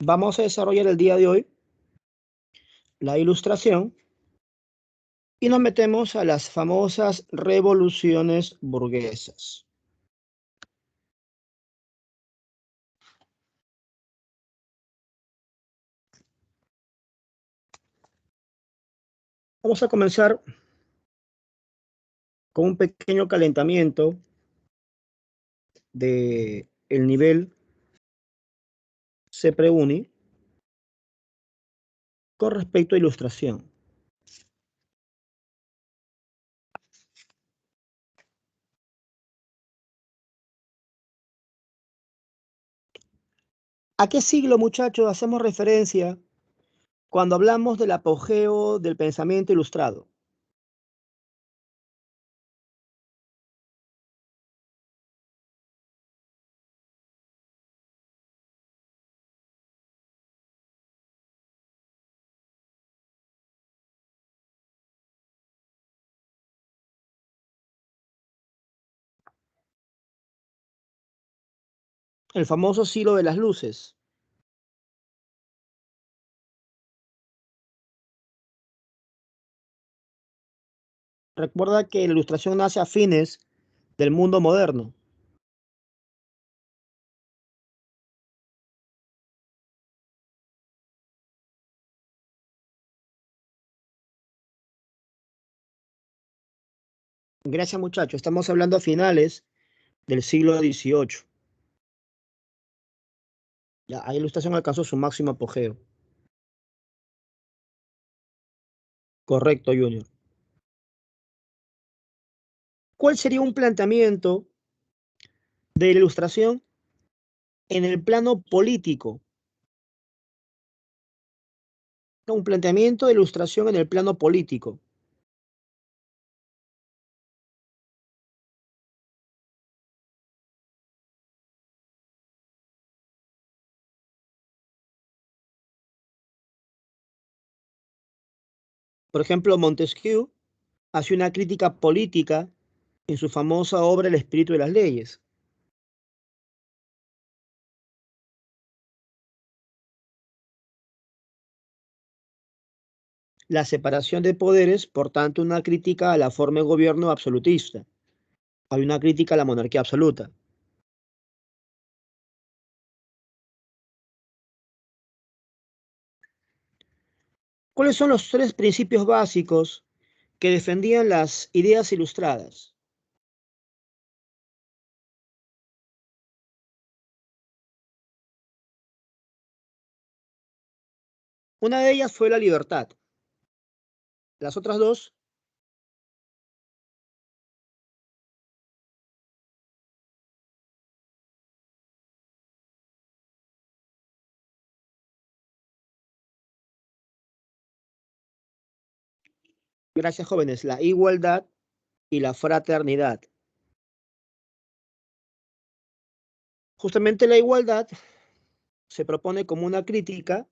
Vamos a desarrollar el día de hoy la ilustración y nos metemos a las famosas revoluciones burguesas. Vamos a comenzar con un pequeño calentamiento del nivel CPRUNI con respecto a ilustración. ¿A qué siglo, muchachos, hacemos referencia cuando hablamos del apogeo del pensamiento ilustrado? El famoso siglo de las luces. Recuerda que la ilustración nace a fines del mundo moderno. Gracias, muchachos. Estamos hablando a finales del siglo XVIII. Ya, ahí la ilustración alcanzó su máximo apogeo. Correcto, Junior. ¿Cuál sería un planteamiento de la ilustración en el plano político? No, un planteamiento de ilustración en el plano político. Por ejemplo, Montesquieu hace una crítica política en su famosa obra El espíritu de las leyes. La separación de poderes, por tanto, una crítica a la forma de gobierno absolutista. Hay una crítica a la monarquía absoluta. ¿Cuáles son los tres principios básicos que defendían las ideas ilustradas? Una de ellas fue la libertad. Las otras dos, gracias jóvenes, la igualdad y la fraternidad. Justamente la igualdad se propone como una crítica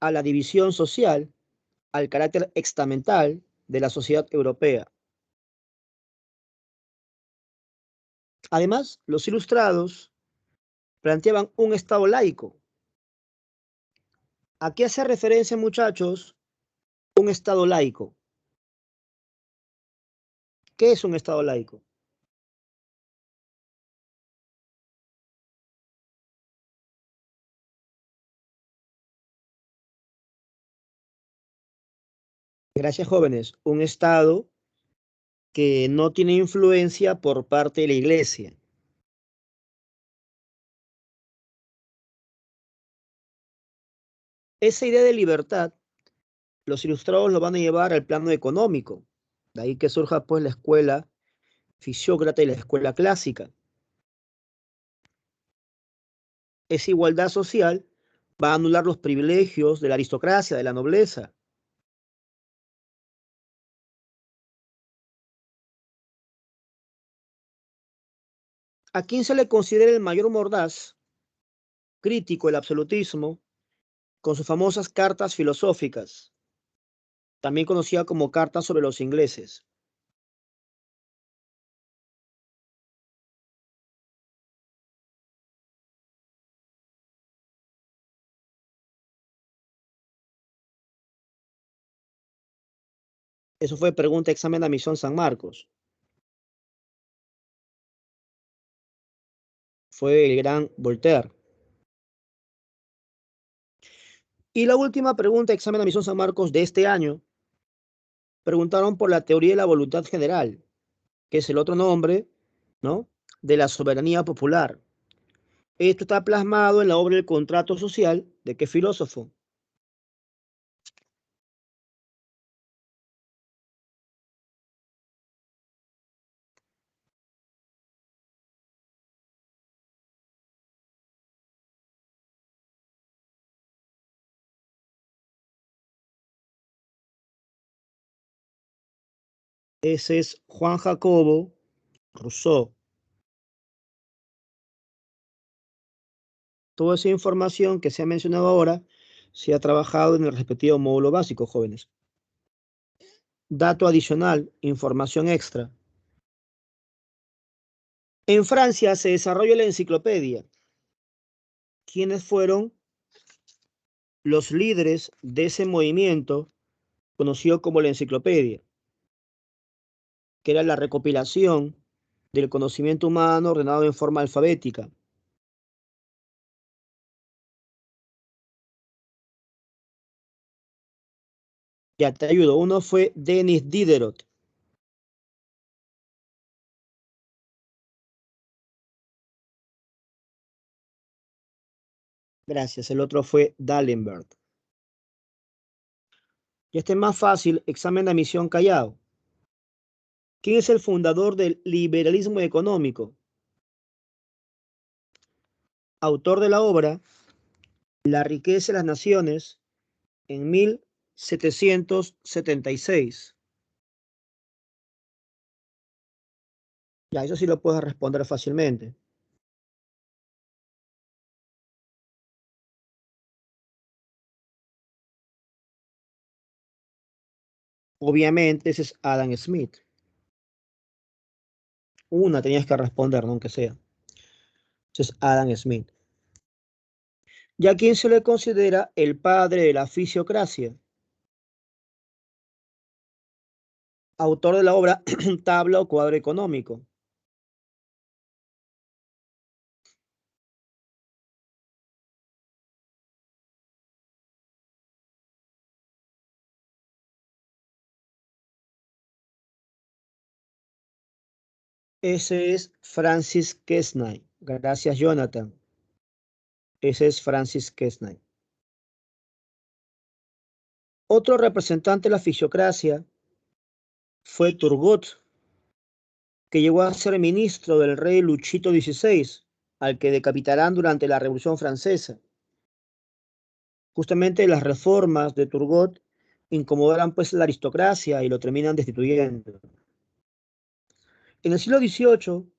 a la división social, al carácter estamental de la sociedad europea. Además, los ilustrados planteaban un Estado laico. ¿A qué hace referencia, muchachos, un Estado laico? ¿Qué es un Estado laico? Gracias, jóvenes. Un Estado que no tiene influencia por parte de la Iglesia. Esa idea de libertad, los ilustrados lo van a llevar al plano económico. De ahí que surja pues la escuela fisiócrata y la escuela clásica. Esa igualdad social va a anular los privilegios de la aristocracia, de la nobleza. ¿A quién se le considera el mayor mordaz crítico del absolutismo con sus famosas cartas filosóficas, también conocida como cartas sobre los ingleses? Eso fue pregunta examen de admisión San Marcos. Fue el gran Voltaire. Y la última pregunta examen de admisión San Marcos de este año, preguntaron por la teoría de la voluntad general, que es el otro nombre, ¿no?, de la soberanía popular. Esto está plasmado en la obra El contrato social, ¿de qué filósofo? Ese es Juan Jacobo Rousseau. Toda esa información que se ha mencionado ahora se ha trabajado en el respectivo módulo básico, jóvenes. Dato adicional, información extra. En Francia se desarrolló la enciclopedia. ¿Quiénes fueron los líderes de ese movimiento conocido como la enciclopedia? Que era la recopilación del conocimiento humano ordenado en forma alfabética. Ya te ayudo. Uno fue Denis Diderot. Gracias. El otro fue D'Alembert. Y este es más fácil, examen de admisión Callao. ¿Quién es el fundador del liberalismo económico? Autor de la obra La riqueza de las naciones en 1776. Ya, eso sí lo puedes responder fácilmente. Obviamente ese es Adam Smith. Una tenías que responder, ¿no?, aunque sea. Ese es Adam Smith. ¿Y a quién se le considera el padre de la fisiocracia? Autor de la obra Tabla o cuadro económico. Ese es Francis Quesnay. Gracias, Jonathan. Ese es Francis Quesnay. Otro representante de la fisiocracia fue Turgot, que llegó a ser ministro del rey Luchito XVI, al que decapitarán durante la Revolución Francesa. Justamente las reformas de Turgot incomodaron pues la aristocracia y lo terminan destituyendo. En el siglo XVIII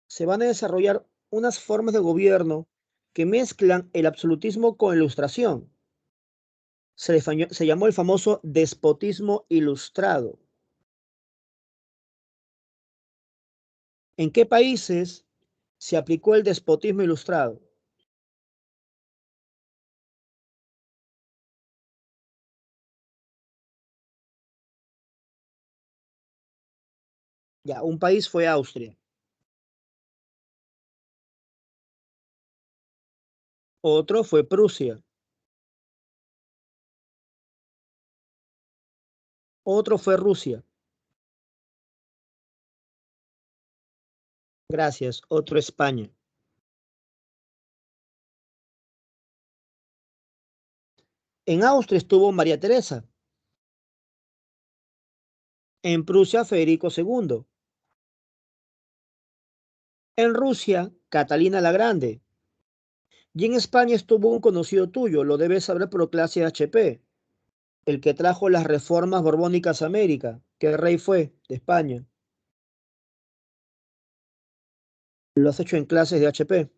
se van a desarrollar unas formas de gobierno que mezclan el absolutismo con la ilustración. Se llamó el famoso despotismo ilustrado. ¿En qué países se aplicó el despotismo ilustrado? Ya, un país fue Austria, otro fue Prusia, otro fue Rusia. Gracias, otro España. En Austria estuvo María Teresa, en Prusia Federico II, en Rusia Catalina la Grande, y en España estuvo un conocido tuyo, lo debes saber por clase de HP, el que trajo las reformas borbónicas a América. ¿Qué rey fue de España? Lo has hecho en clases de HP.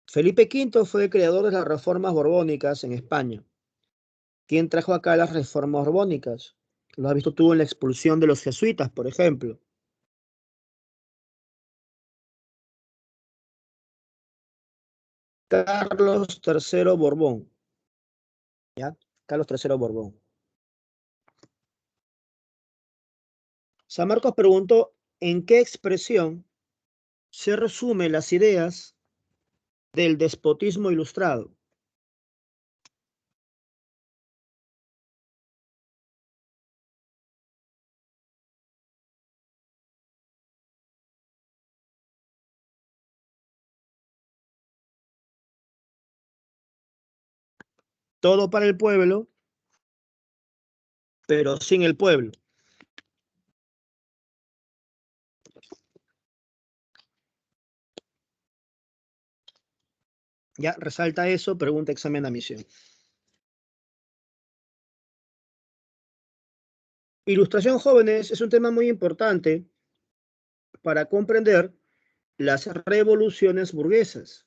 Felipe V fue el creador de las reformas borbónicas en España. ¿Quién trajo acá las reformas borbónicas? Lo has visto tú en la expulsión de los jesuitas, por ejemplo. Carlos III Borbón. ¿Ya? Carlos III Borbón. San Marcos preguntó en qué expresión se resumen las ideas del despotismo ilustrado. Todo para el pueblo, pero sin el pueblo. Ya, resalta eso, pregunta, examen, admisión. Ilustración, jóvenes, es un tema muy importante para comprender las revoluciones burguesas.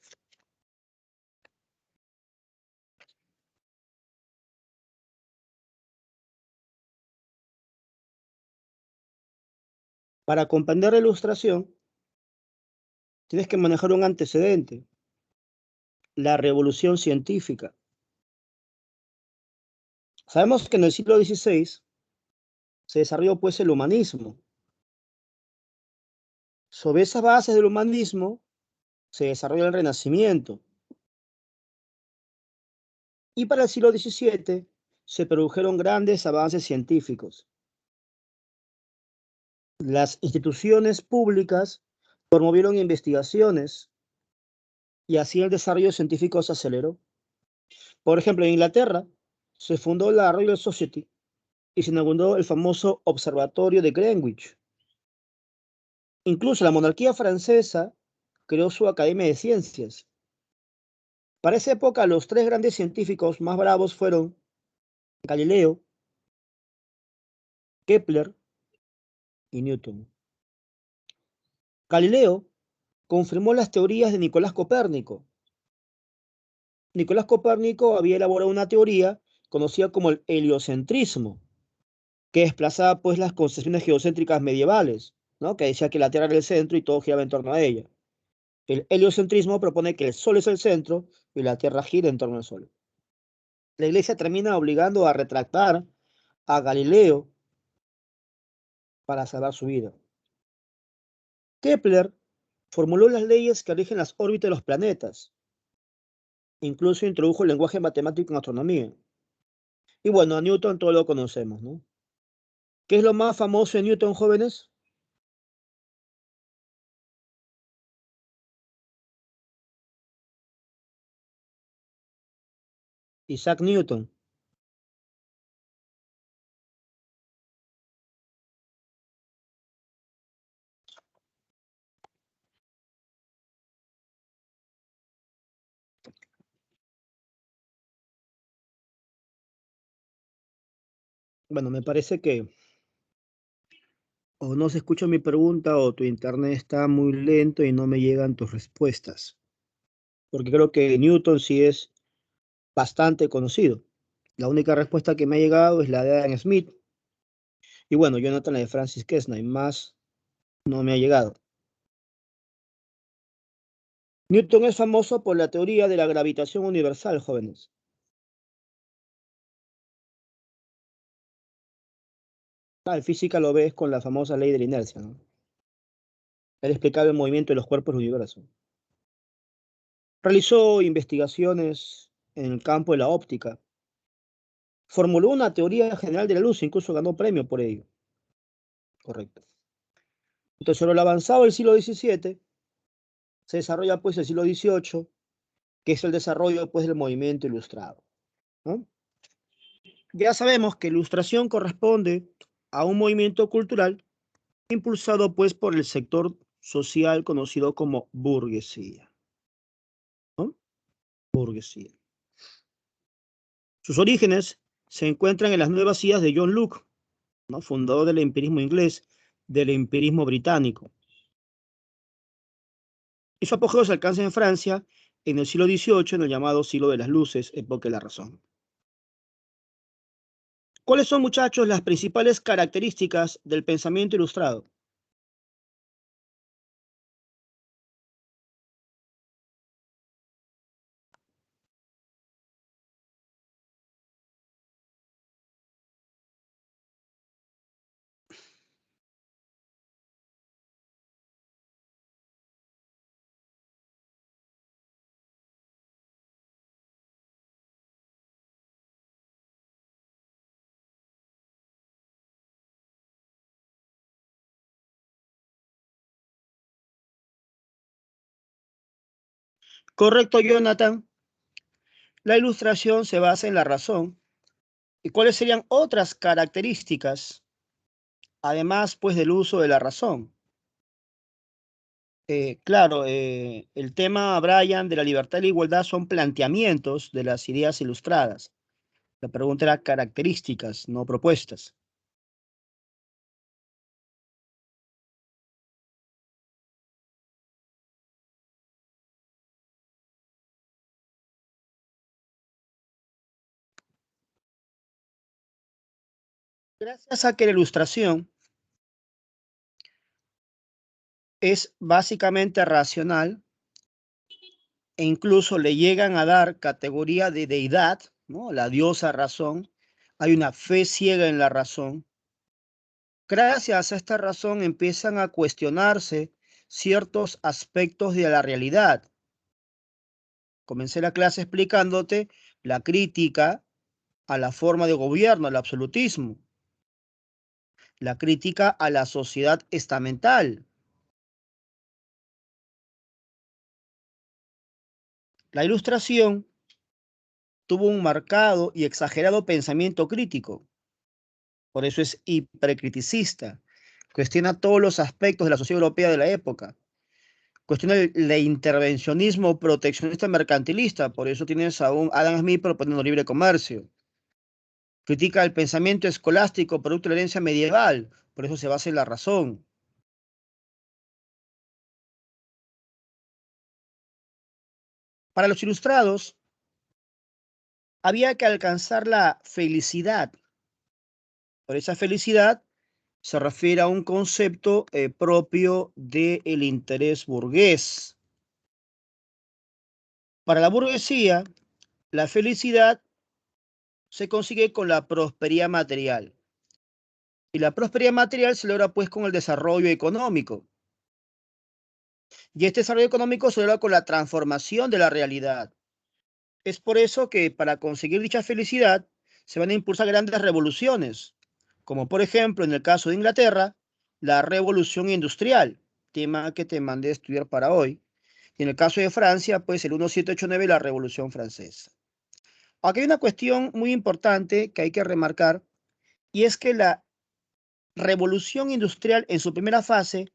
Para comprender la ilustración, tienes que manejar un antecedente, la revolución científica. Sabemos que en el siglo XVI se desarrolló pues el humanismo. Sobre esas bases del humanismo se desarrolla el Renacimiento. Y para el siglo XVII se produjeron grandes avances científicos. Las instituciones públicas promovieron investigaciones y así el desarrollo científico se aceleró. Por ejemplo, en Inglaterra se fundó la Royal Society y se inauguró el famoso Observatorio de Greenwich. Incluso la monarquía francesa creó su Academia de Ciencias. Para esa época, los tres grandes científicos más bravos fueron Galileo, Kepler y Newton. Galileo confirmó las teorías de Nicolás Copérnico. Nicolás Copérnico había elaborado una teoría conocida como el heliocentrismo, que desplazaba pues las concepciones geocéntricas medievales, ¿no? Que decía que la Tierra era el centro y todo giraba en torno a ella. El heliocentrismo propone que el Sol es el centro y la Tierra gira en torno al Sol. La Iglesia termina obligando a retractar a Galileo para salvar su vida. Kepler formuló las leyes que rigen las órbitas de los planetas. Incluso introdujo el lenguaje matemático en astronomía. Y bueno, a Newton todo lo conocemos, ¿no? ¿Qué es lo más famoso de Newton, jóvenes? Isaac Newton. Bueno, me parece que o no se escucha mi pregunta o tu internet está muy lento y no me llegan tus respuestas. Porque creo que Newton sí es bastante conocido. La única respuesta que me ha llegado es la de Adam Smith. Y bueno, Jonathan, la de Francis Kesnay. Más no me ha llegado. Newton es famoso por la teoría de la gravitación universal, jóvenes. En física lo ves con la famosa ley de la inercia, ¿no? Él explicaba el movimiento de los cuerpos del universo. Realizó investigaciones en el campo de la óptica. Formuló una teoría general de la luz, incluso ganó premio por ello. Correcto. Entonces, sobre lo avanzado del siglo XVII, se desarrolla pues el siglo XVIII, que es el desarrollo pues del movimiento ilustrado, ¿no? Ya sabemos que ilustración corresponde a un movimiento cultural impulsado pues por el sector social conocido como burguesía, ¿no? Burguesía. Sus orígenes se encuentran en las nuevas ideas de John Locke, ¿no? Fundador del empirismo inglés, del empirismo británico. Y su apogeo se alcanza en Francia en el siglo XVIII, en el llamado siglo de las luces, época de la razón. ¿Cuáles son, muchachos, las principales características del pensamiento ilustrado? Correcto, Jonathan. La ilustración se basa en la razón. ¿Y cuáles serían otras características, además, pues, del uso de la razón? Claro, el tema, Brian, de la libertad y la igualdad son planteamientos de las ideas ilustradas. La pregunta era características, no propuestas. Gracias a que la ilustración es básicamente racional e incluso le llegan a dar categoría de deidad, ¿no? La diosa razón. Hay una fe ciega en la razón. Gracias a esta razón empiezan a cuestionarse ciertos aspectos de la realidad. Comencé la clase explicándote la crítica a la forma de gobierno, al absolutismo, la crítica a la sociedad estamental. La ilustración tuvo un marcado y exagerado pensamiento crítico, por eso es hipercriticista. Cuestiona todos los aspectos de la sociedad europea de la época. Cuestiona el intervencionismo proteccionista mercantilista, por eso tienes a un Adam Smith proponiendo libre comercio. Critica el pensamiento escolástico producto de la herencia medieval, por eso se basa en la razón. Para los ilustrados, había que alcanzar la felicidad. Por esa felicidad se refiere a un concepto propio del interés burgués. Para la burguesía, la felicidad se consigue con la prosperidad material. Y la prosperidad material se logra pues con el desarrollo económico. Y este desarrollo económico se logra con la transformación de la realidad. Es por eso que para conseguir dicha felicidad se van a impulsar grandes revoluciones, como por ejemplo en el caso de Inglaterra, la revolución industrial, tema que te mandé a estudiar para hoy. Y en el caso de Francia, pues el 1789, la revolución francesa. Aquí hay una cuestión muy importante que hay que remarcar, y es que la revolución industrial en su primera fase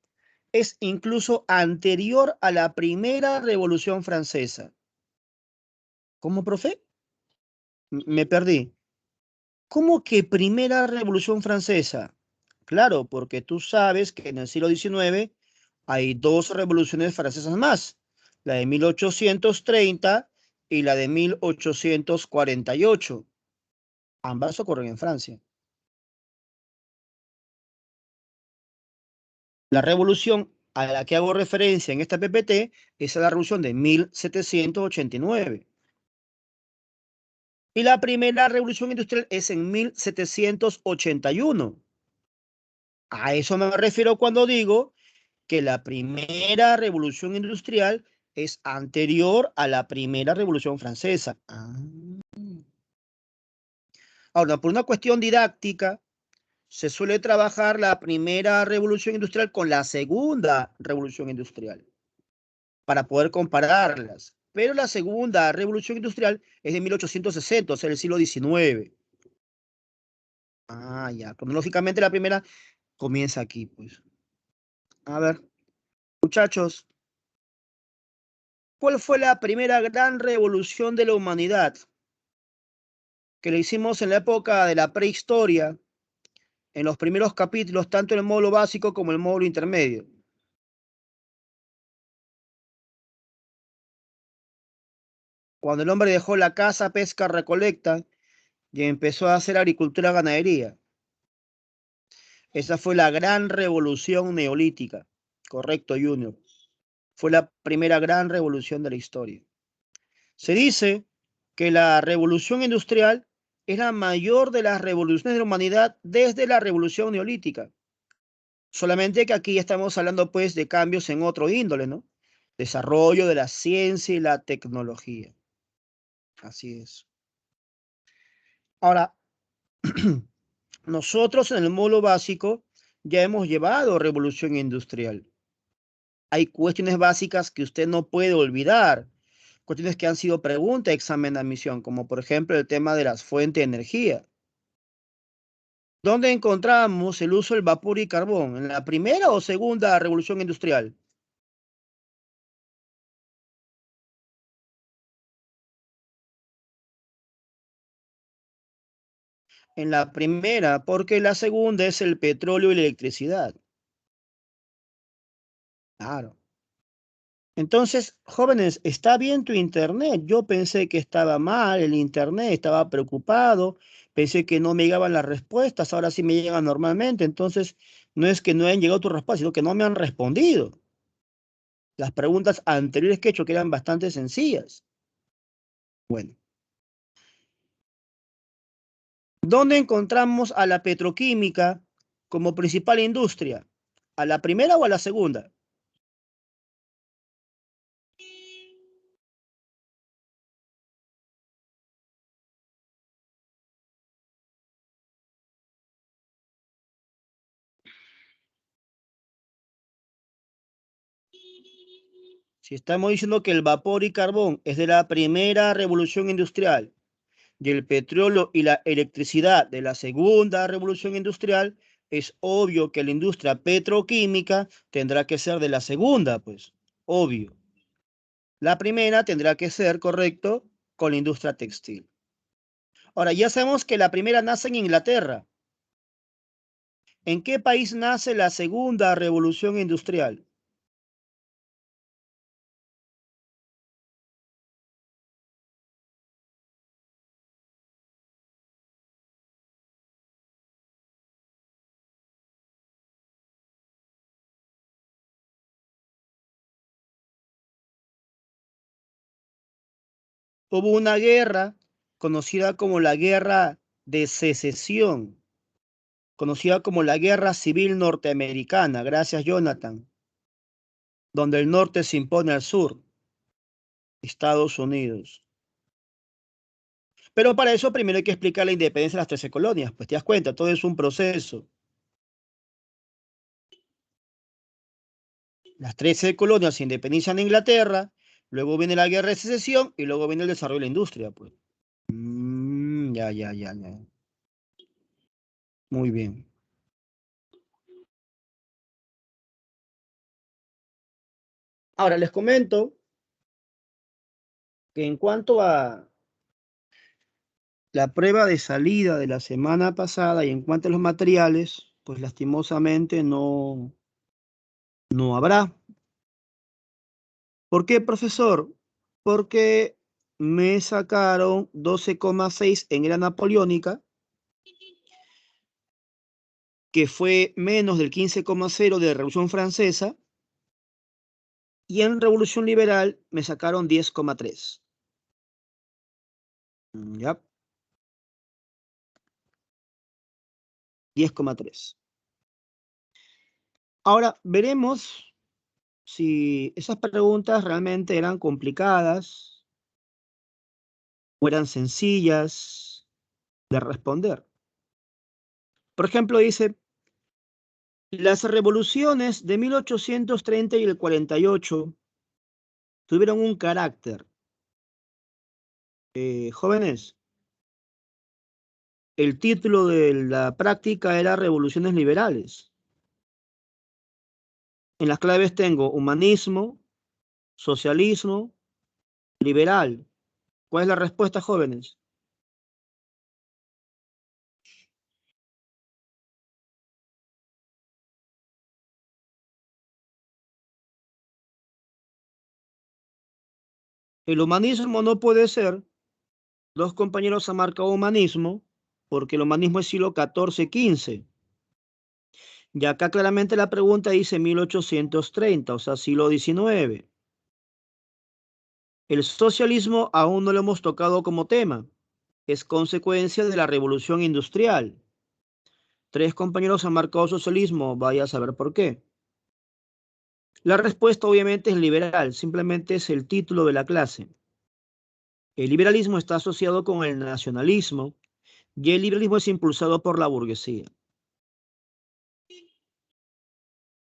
es incluso anterior a la primera revolución francesa. ¿Cómo, profe? Me perdí. ¿Cómo que primera revolución francesa? Claro, porque tú sabes que en el siglo XIX hay dos revoluciones francesas más, la de 1830 y la de 1848. Ambas ocurren en Francia. La revolución a la que hago referencia en esta PPT es la revolución de 1789. Y la primera revolución industrial es en 1781. A eso me refiero cuando digo que la primera revolución industrial es anterior a la primera revolución francesa. Ahora, por una cuestión didáctica, se suele trabajar la primera revolución industrial con la segunda revolución industrial para poder compararlas. Pero la segunda revolución industrial es de 1860, o sea, el siglo XIX. Ah, ya. Cronológicamente la primera comienza aquí, pues. A ver, muchachos, ¿cuál fue la primera gran revolución de la humanidad? Que le hicimos en la época de la prehistoria, en los primeros capítulos, tanto en el módulo básico como en el módulo intermedio. Cuando el hombre dejó la caza, pesca, recolecta y empezó a hacer agricultura, ganadería. Esa fue la gran revolución neolítica. Correcto, Junior. Fue la primera gran revolución de la historia. Se dice que la revolución industrial es la mayor de las revoluciones de la humanidad desde la revolución neolítica. Solamente que aquí estamos hablando pues de cambios en otro índole, ¿no? Desarrollo de la ciencia y la tecnología. Así es. Ahora, nosotros en el módulo básico ya hemos llevado revolución industrial. Hay cuestiones básicas que usted no puede olvidar. cuestiones que han sido pregunta, examen, admisión, como por ejemplo el tema de las fuentes de energía. ¿Dónde encontramos el uso del vapor y carbón? ¿En la primera o segunda revolución industrial? En la primera, porque la segunda es el petróleo y la electricidad. Claro. Entonces, jóvenes, ¿está bien tu internet? Yo pensé que estaba mal el internet, estaba preocupado, pensé que no me llegaban las respuestas, ahora sí me llegan normalmente. Entonces, no es que no hayan llegado tus respuestas, sino que no me han respondido. Las preguntas anteriores que he hecho, que eran bastante sencillas. Bueno, ¿dónde encontramos a la petroquímica como principal industria? ¿A la primera o a la segunda? Si estamos diciendo que el vapor y carbón es de la primera revolución industrial y el petróleo y la electricidad de la segunda revolución industrial, es obvio que la industria petroquímica tendrá que ser de la segunda, pues, obvio. La primera tendrá que ser, correcto, con la industria textil. Ahora, ya sabemos que la primera nace en Inglaterra. ¿En qué país nace la segunda revolución industrial? Hubo una guerra conocida como la Guerra de Secesión, conocida como la Guerra Civil Norteamericana, gracias Jonathan, donde el norte se impone al sur, Estados Unidos. Pero para eso primero hay que explicar la independencia de las 13 colonias, pues te das cuenta, todo es un proceso. Las 13 colonias se independizan de Inglaterra, luego viene la Guerra de Secesión y luego viene el desarrollo de la industria, pues. Ya. Muy bien. Ahora les comento que en cuanto a la prueba de salida de la semana pasada y en cuanto a los materiales, pues lastimosamente no habrá. ¿Por qué, profesor? Porque me sacaron 12,6 en era napoleónica, que fue menos del 15,0 de la Revolución Francesa, y en Revolución Liberal me sacaron 10,3. Ya, 10,3. Ahora veremos si esas preguntas realmente eran complicadas o eran sencillas de responder. Por ejemplo, dice, las revoluciones de 1830 y el 48 tuvieron un carácter. Jóvenes, el título de la práctica era Revoluciones Liberales. En las claves tengo humanismo, socialismo, liberal. ¿Cuál es la respuesta, jóvenes? El humanismo no puede ser. Dos compañeros han marcado humanismo porque el humanismo es siglo XIV-XV. Y acá claramente la pregunta dice 1830, o sea, siglo XIX. El socialismo aún no lo hemos tocado como tema. Es consecuencia de la revolución industrial. Tres compañeros han marcado socialismo, vaya a saber por qué. La respuesta obviamente es liberal, simplemente es el título de la clase. El liberalismo está asociado con el nacionalismo y el liberalismo es impulsado por la burguesía.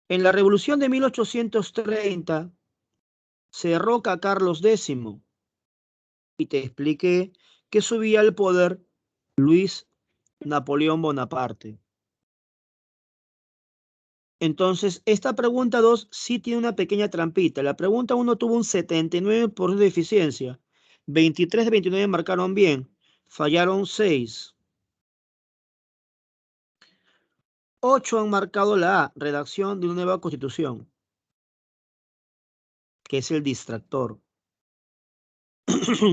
En la revolución de 1830 se derroca a Carlos X y te expliqué que subía al poder Luis Napoleón Bonaparte. Entonces, esta pregunta 2 sí tiene una pequeña trampita. La pregunta 1 tuvo un 79% de eficiencia. 23 de 29 marcaron bien. Fallaron 6. 8 han marcado la A, redacción de una nueva constitución, que es el distractor.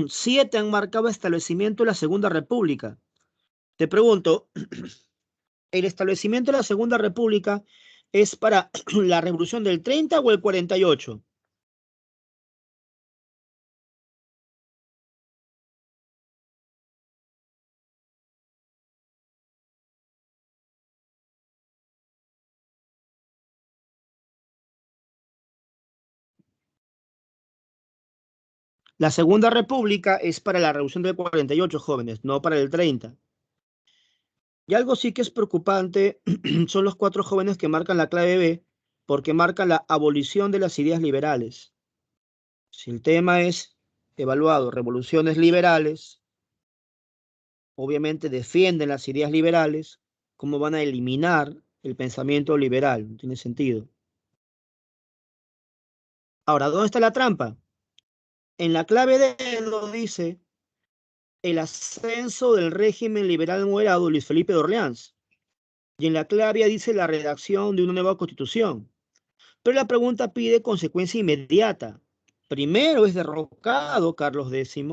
7 han marcado establecimiento de la Segunda República. Te pregunto, ¿el establecimiento de la Segunda República es para la Revolución del 30 o el 48? La Segunda República es para la Revolución del 48, jóvenes, no para el 30. Y algo sí que es preocupante son los 4 jóvenes que marcan la clave B, porque marcan la abolición de las ideas liberales. Si el tema es evaluado revoluciones liberales, obviamente defienden las ideas liberales, ¿cómo van a eliminar el pensamiento liberal? No tiene sentido. Ahora, ¿dónde está la trampa? En la clave D lo dice el ascenso del régimen liberal moderado Luis Felipe de Orleans. Y en la clave A dice la redacción de una nueva constitución. Pero la pregunta pide consecuencia inmediata. Primero es derrocado Carlos X,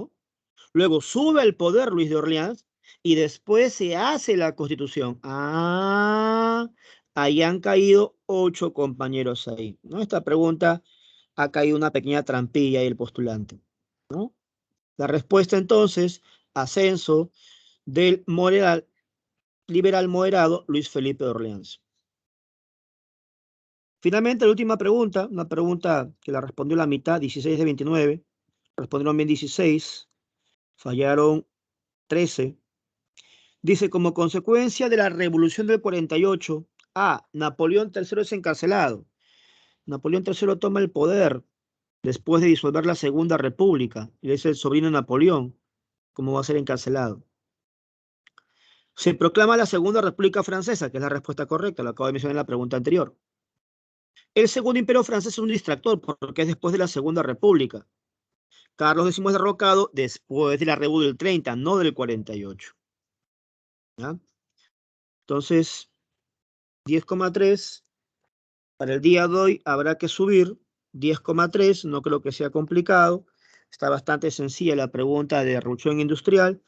luego sube al poder Luis de Orleans y después se hace la constitución. Ah, ahí han caído 8 compañeros ahí, ¿no? Esta pregunta ha caído una pequeña trampilla ahí el postulante, ¿no? La respuesta entonces, ascenso del liberal moderado Luis Felipe de Orleans. Finalmente, la última pregunta, una pregunta que la respondió la mitad, 16 de 29, respondieron bien 16, fallaron 13. Dice, como consecuencia de la revolución del 48, A, Napoleón III es encarcelado. Napoleón III toma el poder después de disolver la Segunda República, y es el sobrino de Napoleón, ¿cómo va a ser encarcelado? Se proclama la Segunda República Francesa, que es la respuesta correcta, lo acabo de mencionar en la pregunta anterior. El Segundo Imperio Francés es un distractor porque es después de la Segunda República. Carlos X es derrocado después de la Revolución del 30, no del 48. ¿Ya? Entonces, 10,3. Para el día de hoy habrá que subir 10,3. No creo que sea complicado. Está bastante sencilla la pregunta de revolución industrial.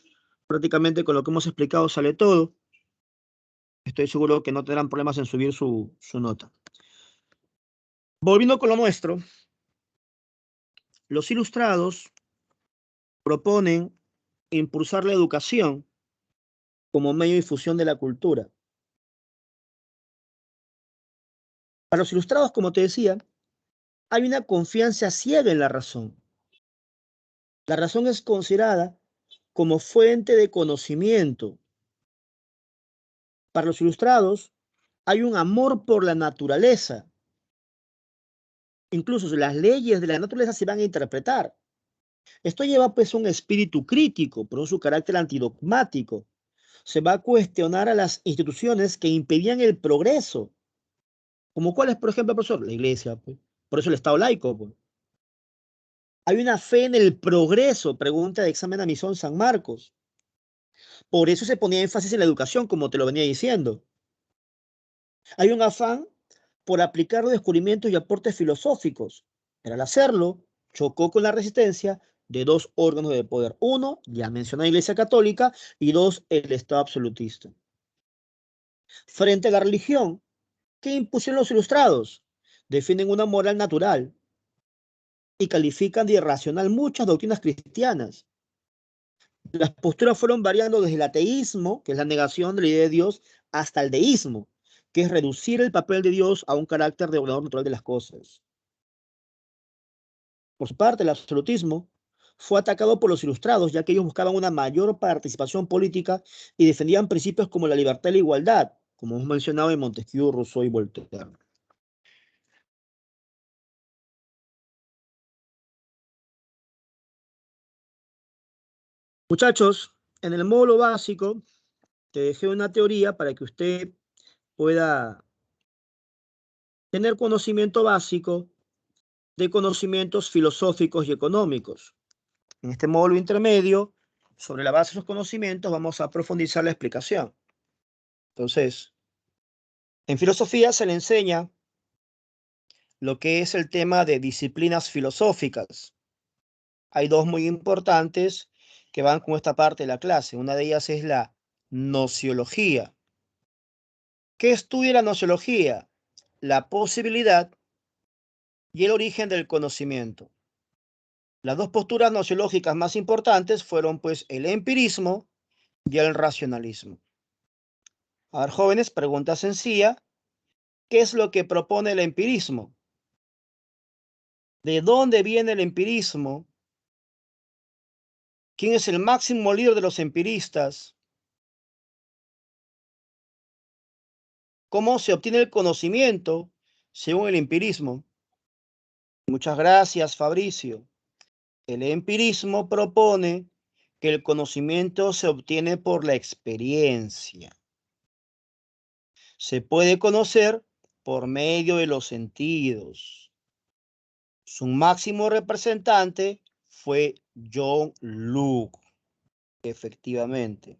Prácticamente con lo que hemos explicado sale todo. Estoy seguro que no tendrán problemas en subir su nota. Volviendo con lo nuestro, los ilustrados proponen impulsar la educación como medio de difusión de la cultura. Para los ilustrados, como te decía, hay una confianza ciega en la razón. La razón es considerada como fuente de conocimiento. Para los ilustrados, hay un amor por la naturaleza. Incluso las leyes de la naturaleza se van a interpretar. Esto lleva pues un espíritu crítico, por su carácter antidogmático. Se va a cuestionar a las instituciones que impedían el progreso. ¿Como cuál es, por ejemplo, profesor? La iglesia, pues. Por eso el Estado laico, pues. Hay una fe en el progreso, pregunta de examen admisión San Marcos. Por eso se ponía énfasis en la educación, como te lo venía diciendo. Hay un afán por aplicar los descubrimientos y aportes filosóficos, pero al hacerlo chocó con la resistencia de 2 órganos de poder. Uno, ya mencioné la Iglesia Católica, y 2, el Estado absolutista. Frente a la religión, ¿qué impusieron los ilustrados? Defienden una moral natural y califican de irracional muchas doctrinas cristianas. Las posturas fueron variando desde el ateísmo, que es la negación de la idea de Dios, hasta el deísmo, que es reducir el papel de Dios a un carácter regulador natural de las cosas. Por su parte, el absolutismo fue atacado por los ilustrados, ya que ellos buscaban una mayor participación política y defendían principios como la libertad y la igualdad, como hemos mencionado en Montesquieu, Rousseau y Voltaire. Muchachos, en el módulo básico te dejé una teoría para que usted pueda tener conocimiento básico de conocimientos filosóficos y económicos. En este módulo intermedio, sobre la base de los conocimientos, vamos a profundizar la explicación. Entonces, en filosofía se le enseña lo que es el tema de disciplinas filosóficas. Hay dos muy importantes que van con esta parte de la clase. Una de ellas es la nociología. ¿Qué estudia la nociología? La posibilidad y el origen del conocimiento. Las dos posturas nociológicas más importantes fueron pues el empirismo y el racionalismo. A ver, jóvenes, pregunta sencilla. ¿Qué es lo que propone el empirismo? ¿De dónde viene el empirismo? ¿Quién es el máximo líder de los empiristas? ¿Cómo se obtiene el conocimiento según el empirismo? Muchas gracias, Fabricio. El empirismo propone que el conocimiento se obtiene por la experiencia. Se puede conocer por medio de los sentidos. Su máximo representante fue John Locke, efectivamente.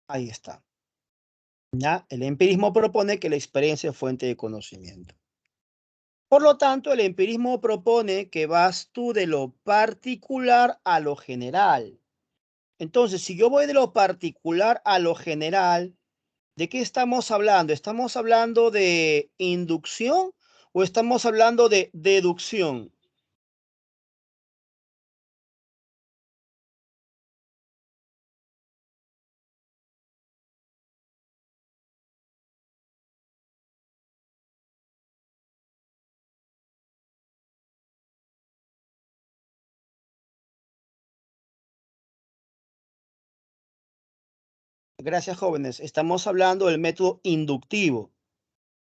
Ahí está. ¿Ya? El empirismo propone que la experiencia es fuente de conocimiento. Por lo tanto, el empirismo propone que vas tú de lo particular a lo general. Entonces, si yo voy de lo particular a lo general, ¿de qué estamos hablando? ¿Estamos hablando de inducción o estamos hablando de deducción? Gracias, jóvenes. Estamos hablando del método inductivo.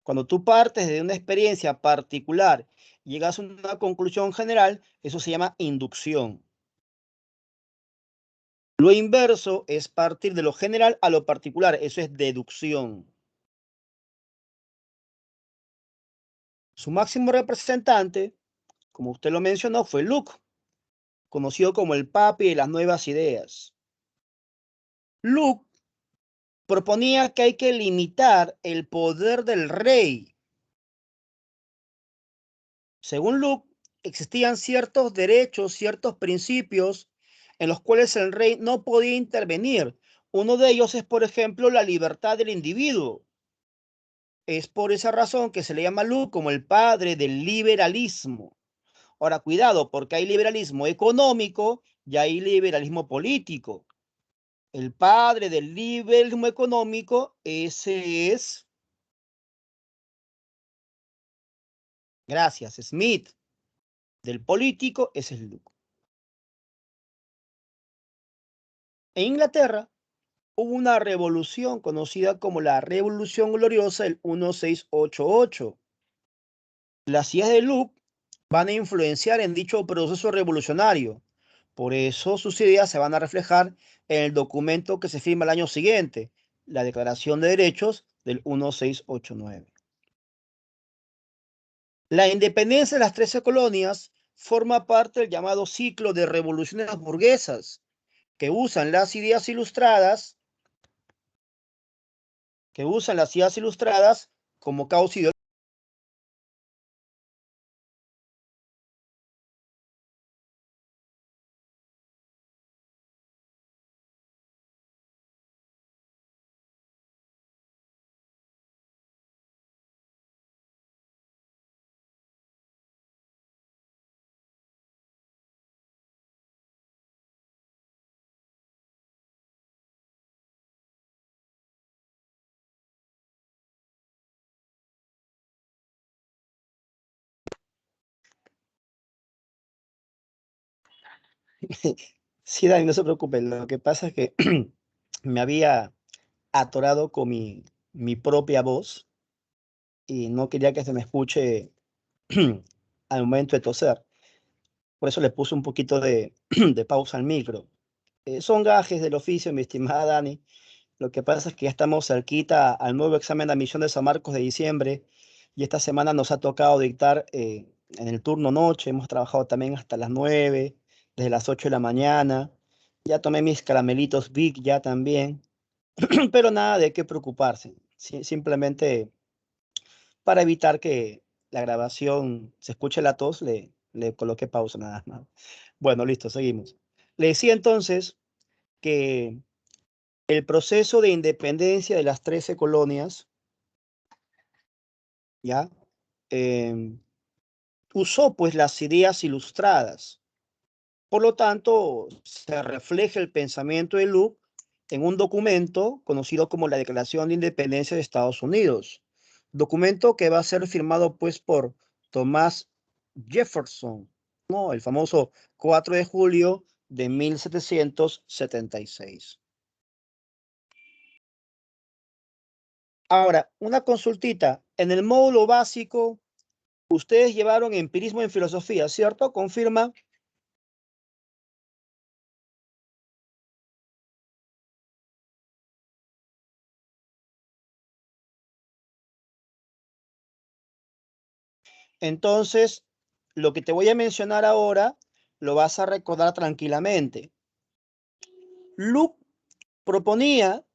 Cuando tú partes de una experiencia particular y llegas a una conclusión general, eso se llama inducción. Lo inverso es partir de lo general a lo particular, eso es deducción. Su máximo representante, como usted lo mencionó, fue Locke, conocido como el papi de las nuevas ideas. Locke proponía que hay que limitar el poder del rey. Según Locke, existían ciertos derechos, ciertos principios en los cuales el rey no podía intervenir. Uno de ellos es, por ejemplo, la libertad del individuo. Es por esa razón que se le llama a Locke como el padre del liberalismo. Ahora, cuidado, porque hay liberalismo económico y hay liberalismo político. El padre del liberalismo económico, ese es, gracias, Smith. Del político, ese es Locke. En Inglaterra hubo una revolución conocida como la Revolución Gloriosa del 1688. Las ideas de Locke van a influenciar en dicho proceso revolucionario. Por eso sus ideas se van a reflejar en el documento que se firma el año siguiente, la Declaración de Derechos del 1689. La independencia de las 13 colonias forma parte del llamado ciclo de revoluciones burguesas que usan las ideas ilustradas, como causa ideológica. Sí, Dani, no se preocupe. Lo que pasa es que me había atorado con mi propia voz y no quería que se me escuche al momento de toser. Por eso le puse un poquito de, de pausa al micro. Son gajes del oficio, mi estimada Dani. Lo que pasa es que ya estamos cerquita al nuevo examen de admisión de San Marcos de diciembre y esta semana nos ha tocado dictar en el turno noche. Hemos trabajado también hasta las 9, desde las 8 de la mañana. Ya tomé mis caramelitos Big ya también, pero nada de qué preocuparse. Simplemente para evitar que la grabación se escuche la tos, le coloqué pausa nada más. Bueno, listo, seguimos. Le decía entonces que el proceso de independencia de las 13 colonias, ¿ya? Em, usó pues las ideas ilustradas. Por lo tanto, se refleja el pensamiento de Luke en un documento conocido como la Declaración de Independencia de Estados Unidos. Documento que va a ser firmado pues por Thomas Jefferson, ¿no? El famoso 4 de julio de 1776. Ahora, una consultita. En el módulo básico, ustedes llevaron empirismo en filosofía, ¿cierto? Confirma. Entonces, lo que te voy a mencionar ahora lo vas a recordar tranquilamente. Luke proponía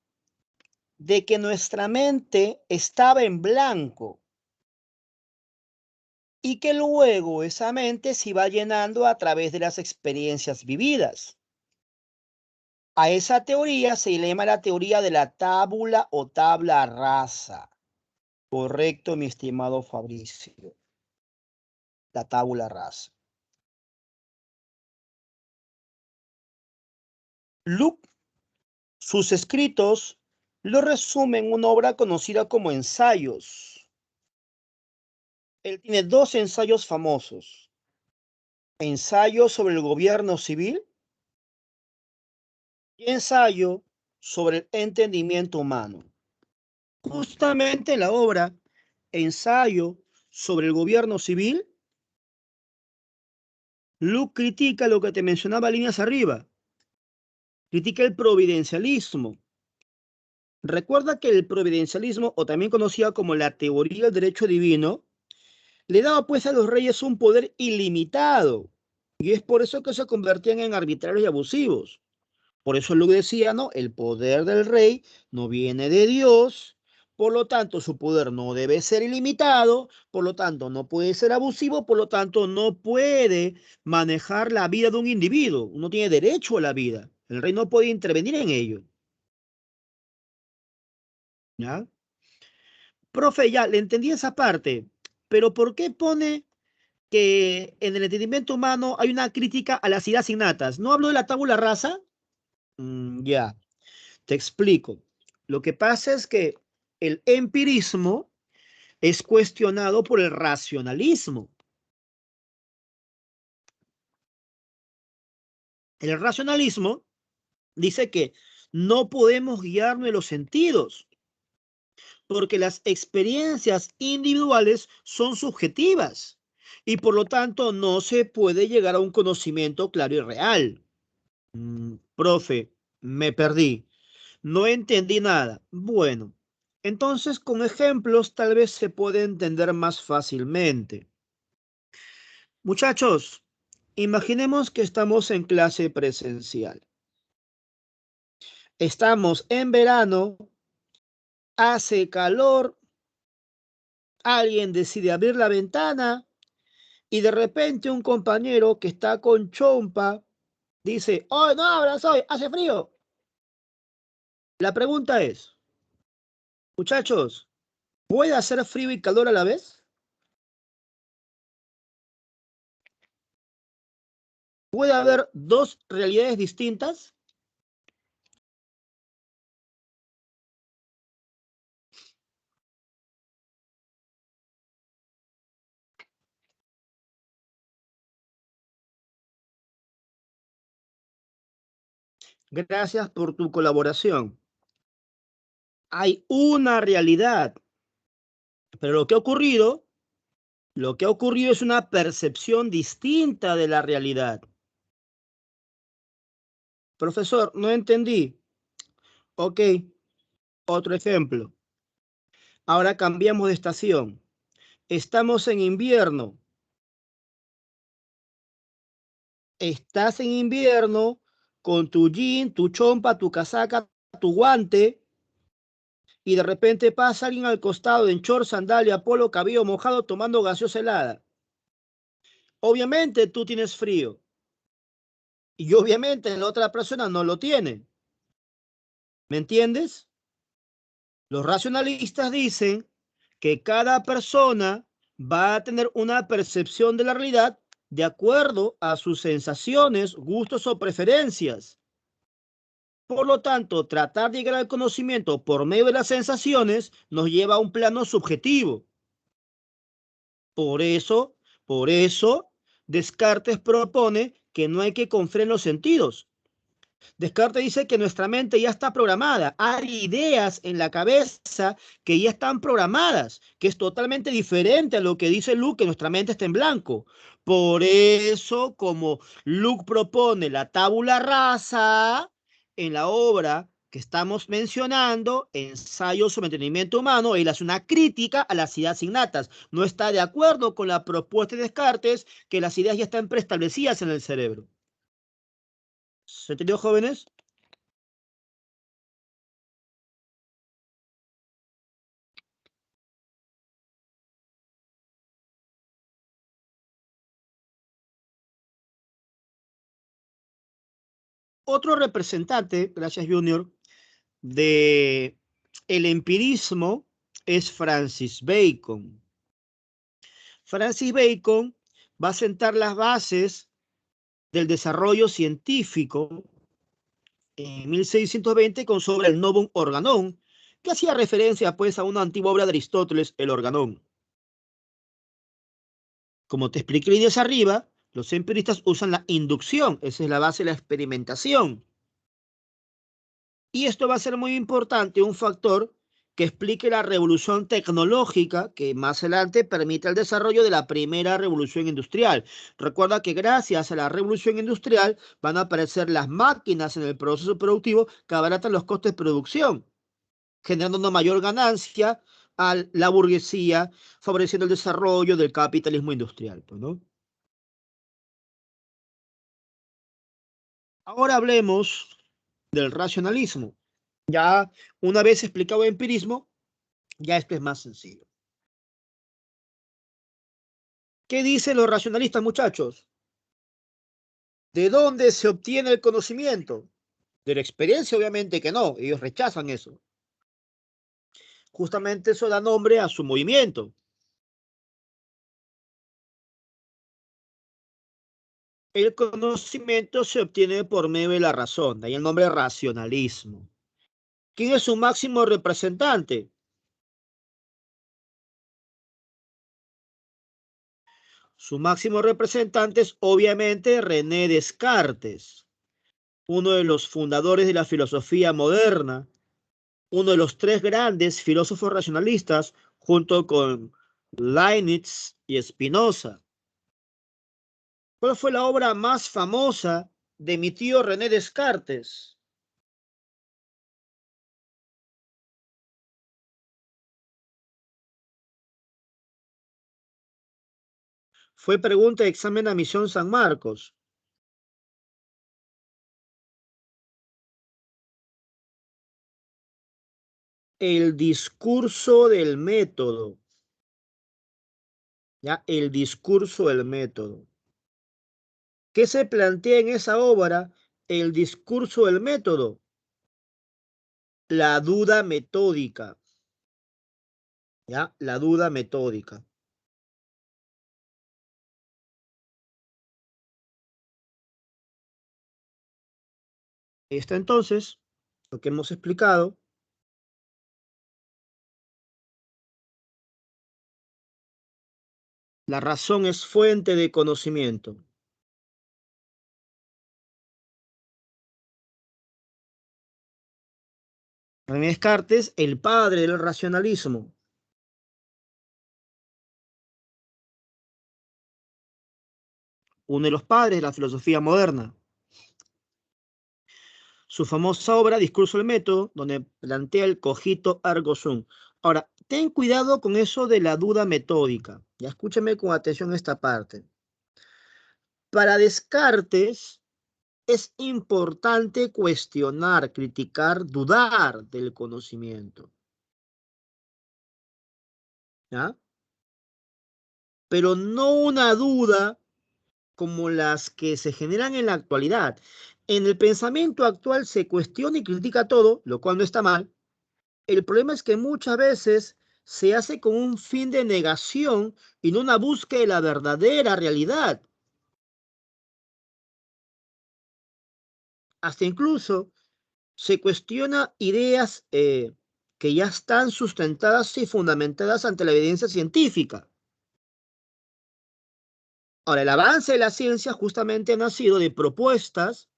de que nuestra mente estaba en blanco y que luego esa mente se iba llenando a través de las experiencias vividas. A esa teoría se le llama la teoría de la tábula o tabla rasa. Correcto, mi estimado Fabricio. La tabula rasa. Luke, sus escritos, lo resume en una obra conocida como Ensayos. Él tiene dos ensayos famosos. Ensayo sobre el gobierno civil y ensayo sobre el entendimiento humano. Justamente en la obra Ensayo sobre el gobierno civil, Luke critica lo que te mencionaba líneas arriba. Critica el providencialismo. Recuerda que el providencialismo, o también conocida como la teoría del derecho divino, le daba pues a los reyes un poder ilimitado. Y es por eso que se convertían en arbitrarios y abusivos. Por eso Luke decía, no, el poder del rey no viene de Dios, por lo tanto su poder no debe ser ilimitado, por lo tanto no puede ser abusivo, por lo tanto no puede manejar la vida de un individuo. Uno tiene derecho a la vida. El rey no puede intervenir en ello. ¿Ya? Profe, ya le entendí esa parte, pero ¿por qué pone que en el entendimiento humano hay una crítica a las ideas innatas? ¿No hablo de la tabula rasa? Ya, te explico. Lo que pasa es que el empirismo es cuestionado por el racionalismo. El racionalismo dice que no podemos guiarnos de los sentidos, porque las experiencias individuales son subjetivas y por lo tanto no se puede llegar a un conocimiento claro y real. Profe, me perdí, no entendí nada. Bueno, entonces con ejemplos tal vez se puede entender más fácilmente. Muchachos, imaginemos que estamos en clase presencial. Estamos en verano, hace calor, alguien decide abrir la ventana y de repente un compañero que está con chompa dice, ¡oh, no abras hoy! ¡Hace frío! La pregunta es, muchachos, ¿puede hacer frío y calor a la vez? ¿Puede haber dos realidades distintas? Gracias por tu colaboración. Hay una realidad, Pero lo que ha ocurrido es una percepción distinta de la realidad. Profesor, no entendí. Ok, otro ejemplo. Ahora cambiamos de estación. Estamos en invierno. Estás en invierno con tu jean, tu chompa, tu casaca, tu guante, y de repente pasa alguien al costado en short, sandalia, polo, cabello mojado, tomando gaseosa helada. Obviamente tú tienes frío y obviamente la otra persona no lo tiene. ¿Me entiendes? Los racionalistas dicen que cada persona va a tener una percepción de la realidad de acuerdo a sus sensaciones, gustos o preferencias. Por lo tanto, tratar de llegar al conocimiento por medio de las sensaciones nos lleva a un plano subjetivo. Por eso, por eso, Descartes propone que no hay que confiar en los sentidos. Descartes dice que nuestra mente ya está programada. Hay ideas en la cabeza que ya están programadas, que es totalmente diferente a lo que dice Luke, que nuestra mente está en blanco. Por eso, como Luke propone la tabula rasa en la obra que estamos mencionando, Ensayo sobre entendimiento humano, él hace una crítica a las ideas innatas. No está de acuerdo con la propuesta de Descartes que las ideas ya están preestablecidas en el cerebro. ¿Se entendió, jóvenes? Otro representante, gracias Junior, de el empirismo es Francis Bacon. Francis Bacon va a sentar las bases del desarrollo científico en 1620 con sobre el Novum Organon, que hacía referencia pues a una antigua obra de Aristóteles, el Organón. Como te expliqué líneas arriba, los empiristas usan la inducción, esa es la base de la experimentación. Y esto va a ser muy importante, un factor que explique la revolución tecnológica que más adelante permite el desarrollo de la primera revolución industrial. Recuerda que gracias a la revolución industrial van a aparecer las máquinas en el proceso productivo que abaratan los costes de producción, generando una mayor ganancia a la burguesía, favoreciendo el desarrollo del capitalismo industrial, pues, ¿no? Ahora hablemos del racionalismo. Ya una vez explicado el empirismo, ya esto es más sencillo. ¿Qué dicen los racionalistas, muchachos? ¿De dónde se obtiene el conocimiento? De la experiencia, obviamente que no, ellos rechazan eso. Justamente eso da nombre a su movimiento. El conocimiento se obtiene por medio de la razón, de ahí el nombre racionalismo. ¿Quién es su máximo representante? Su máximo representante es obviamente René Descartes, uno de los fundadores de la filosofía moderna, uno de los tres grandes filósofos racionalistas, junto con Leibniz y Spinoza. ¿Cuál fue la obra más famosa de mi tío René Descartes? Fue pregunta de examen de admisión San Marcos. El discurso del método. ¿Ya? El discurso del método. ¿Qué se plantea en esa obra? El discurso del método. La duda metódica. ¿Ya? La duda metódica. Está entonces lo que hemos explicado. La razón es fuente de conocimiento. René Descartes, el padre del racionalismo. uno de los padres de la filosofía moderna. Su famosa obra, Discurso del Método, donde plantea el cogito ergo sum. Ahora, ten cuidado con eso de la duda metódica. Ya escúchame con atención esta parte. Para Descartes es importante cuestionar, criticar, dudar del conocimiento. ¿Ya? Pero no una duda como las que se generan en la actualidad. En el pensamiento actual se cuestiona y critica todo, lo cual no está mal. El problema es que muchas veces se hace con un fin de negación y no una búsqueda de la verdadera realidad. Hasta incluso se cuestiona ideas que ya están sustentadas y fundamentadas ante la evidencia científica. Ahora, el avance de la ciencia justamente ha nacido de propuestas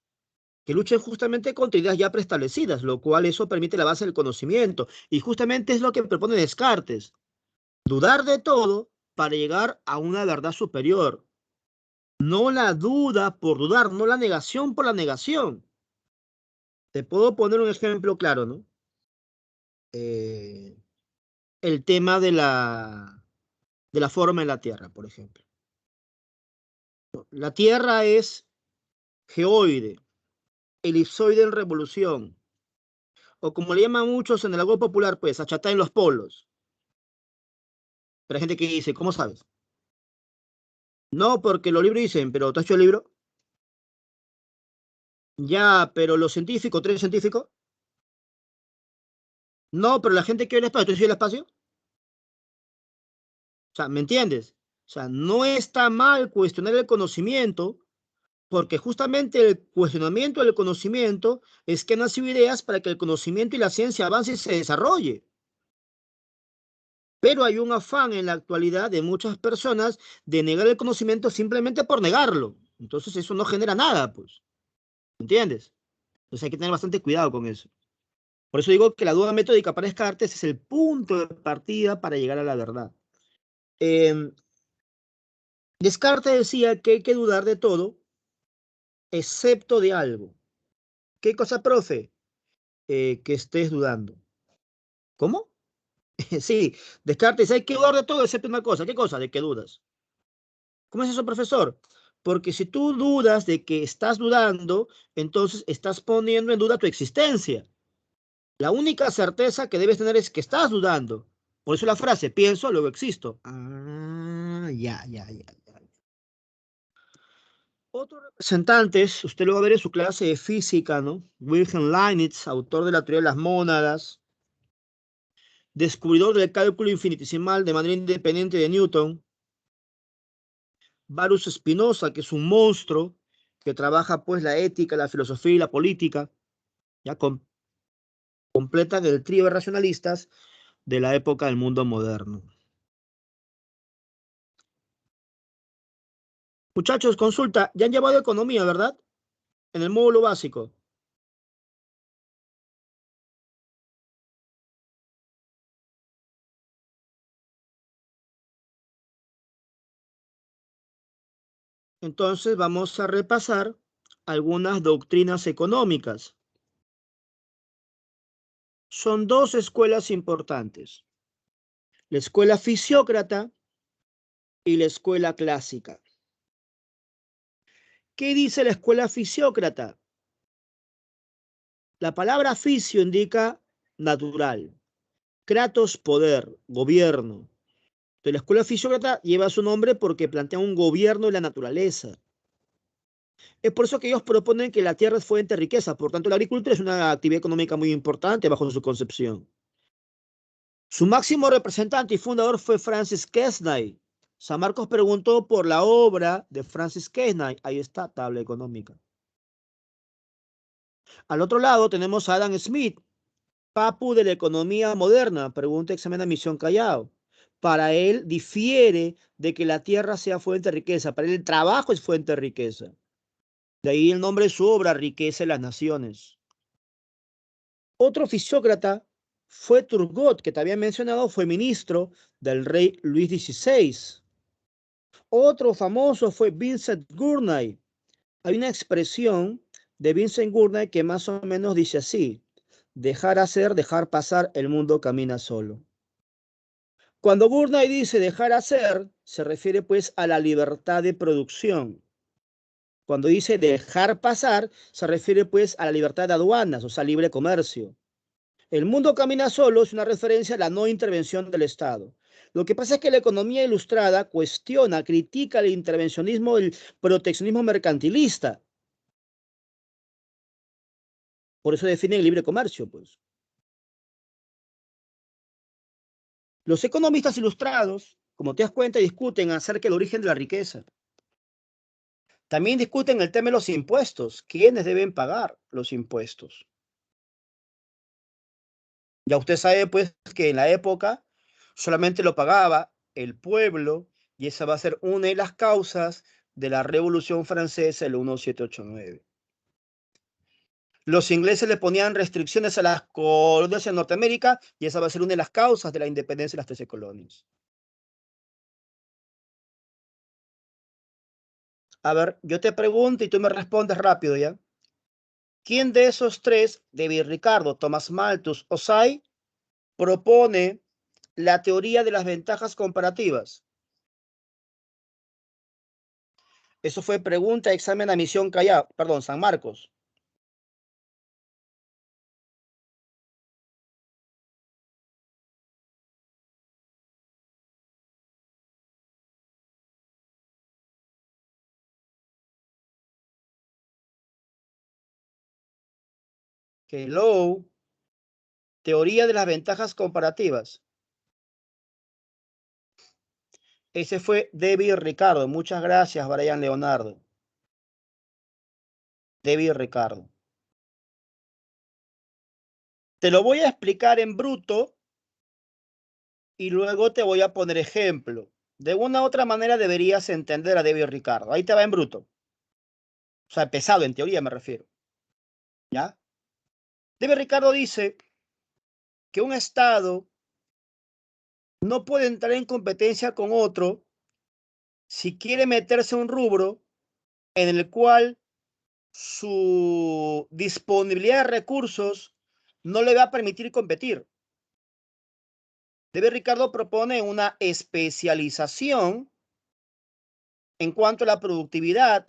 que luchen justamente contra ideas ya preestablecidas, lo cual eso permite la base del conocimiento. Y justamente es lo que propone Descartes, dudar de todo para llegar a una verdad superior. No la duda por dudar, no la negación por la negación. Te puedo poner un ejemplo claro, ¿no? Eh, el tema de la forma de la Tierra, por ejemplo. La Tierra es geoide, elipsoide en revolución, o como le llaman muchos en el argot popular, pues, achatada en los polos. Pero hay gente que dice, ¿cómo sabes? No, porque los libros dicen, pero ¿tú has hecho el libro? Ya, pero los científicos, ¿tres científicos? No, pero la gente que ve el espacio, ¿tú has hecho el espacio? O sea, ¿me entiendes? O sea, no está mal cuestionar el conocimiento, porque justamente el cuestionamiento del conocimiento es que han nacido ideas para que el conocimiento y la ciencia avance y se desarrolle. Pero hay un afán en la actualidad de muchas personas de negar el conocimiento simplemente por negarlo. Entonces eso no genera nada, pues. ¿Entiendes? Entonces hay que tener bastante cuidado con eso. Por eso digo que la duda metódica para Descartes es el punto de partida para llegar a la verdad. Eh, Descartes decía que hay que dudar de todo, excepto de algo. ¿Qué cosa, profe? Que estés dudando. ¿Cómo? Sí, Descartes, hay que dudar de todo excepto una cosa. ¿Qué cosa? ¿De qué dudas? ¿Cómo es eso, profesor? Porque si tú dudas de que estás dudando, entonces estás poniendo en duda tu existencia. La única certeza que debes tener es que estás dudando. Por eso la frase, pienso, luego existo. Ah, ya. Otros representantes, usted lo va a ver en su clase de física, ¿no? Wilhelm Leibniz, autor de la teoría de las mónadas, descubridor del cálculo infinitesimal de manera independiente de Newton. Baruch Spinoza, que es un monstruo, que trabaja pues la ética, la filosofía y la política, ya completan el trío de racionalistas de la época del mundo moderno. Muchachos, consulta, ya han llevado economía, ¿verdad? En el módulo básico. Entonces vamos a repasar algunas doctrinas económicas. Son dos escuelas importantes, la escuela fisiócrata y la escuela clásica. ¿Qué dice la escuela fisiócrata? La palabra fisio indica natural, kratos poder, gobierno. Entonces, la escuela fisiócrata lleva su nombre porque plantea un gobierno de la naturaleza. Es por eso que ellos proponen que la tierra es fuente de riqueza, por tanto la agricultura es una actividad económica muy importante bajo su concepción. Su máximo representante y fundador fue Francis Quesnay. San Marcos preguntó por la obra de Francis Quesnay. Ahí está, tabla económica. Al otro lado tenemos a Adam Smith, papu de la economía moderna, pregunta examen admisión Callao. Para él difiere de que la tierra sea fuente de riqueza. Para él el trabajo es fuente de riqueza. De ahí el nombre de su obra, Riqueza de las Naciones. Otro fisiócrata fue Turgot, que te había mencionado, fue ministro del rey Luis XVI. Otro famoso fue Vincent Gurney. Hay una expresión de Vincent Gurney que más o menos dice así: dejar hacer, dejar pasar, el mundo camina solo. Cuando Gurney dice dejar hacer, se refiere pues a la libertad de producción. Cuando dice dejar pasar, se refiere pues a la libertad de aduanas, o sea, libre comercio. El mundo camina solo es una referencia a la no intervención del Estado. Lo que pasa es que la economía ilustrada cuestiona, critica el intervencionismo, el proteccionismo mercantilista. Por eso define el libre comercio, pues. Los economistas ilustrados, como te das cuenta, discuten acerca del origen de la riqueza. También discuten el tema de los impuestos. ¿Quiénes deben pagar los impuestos? Ya usted sabe, pues, que en la época solamente lo pagaba el pueblo y esa va a ser una de las causas de la Revolución Francesa del 1789. Los ingleses le ponían restricciones a las colonias en Norteamérica y esa va a ser una de las causas de la independencia de las 13 colonias. A ver, yo te pregunto y tú me respondes rápido, ¿ya? ¿Quién de esos tres, David Ricardo, Thomas Malthus o Say, propone la teoría de las ventajas comparativas? Eso fue pregunta, examen, admisión, Callao, perdón, San Marcos. Hello, teoría de las ventajas comparativas. Ese fue David Ricardo. Muchas gracias, Brian Leonardo. David Ricardo. Te lo voy a explicar en bruto y luego te voy a poner ejemplo. De una u otra manera deberías entender a David Ricardo. Ahí te va en bruto. O sea, pesado, en teoría me refiero. ¿Ya? David Ricardo dice que un Estado no puede entrar en competencia con otro si quiere meterse en un rubro en el cual su disponibilidad de recursos no le va a permitir competir. David Ricardo propone una especialización en cuanto a la productividad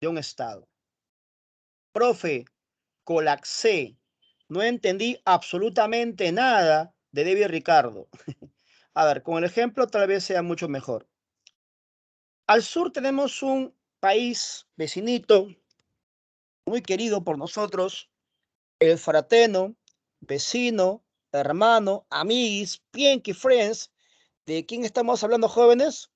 de un Estado. Profe, colapsé. No entendí absolutamente nada de David Ricardo. A ver, con el ejemplo tal vez sea mucho mejor. Al sur tenemos un país vecinito, muy querido por nosotros, el frateno, vecino, hermano, amiguis, Pienki Friends. ¿De quién estamos hablando, jóvenes?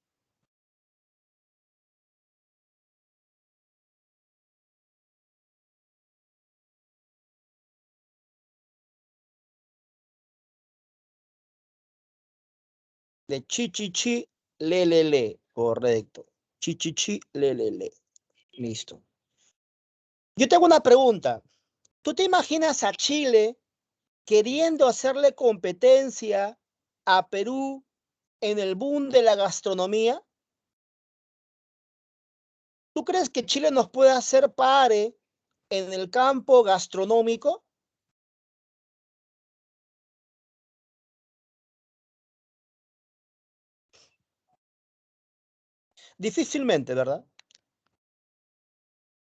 De Chichichi Lelele. Correcto. Chichichi Lelele. Listo. Yo tengo una pregunta. ¿Tú te imaginas a Chile queriendo hacerle competencia a Perú en el boom de la gastronomía? ¿Tú crees que Chile nos puede hacer pare en el campo gastronómico? Difícilmente, ¿verdad?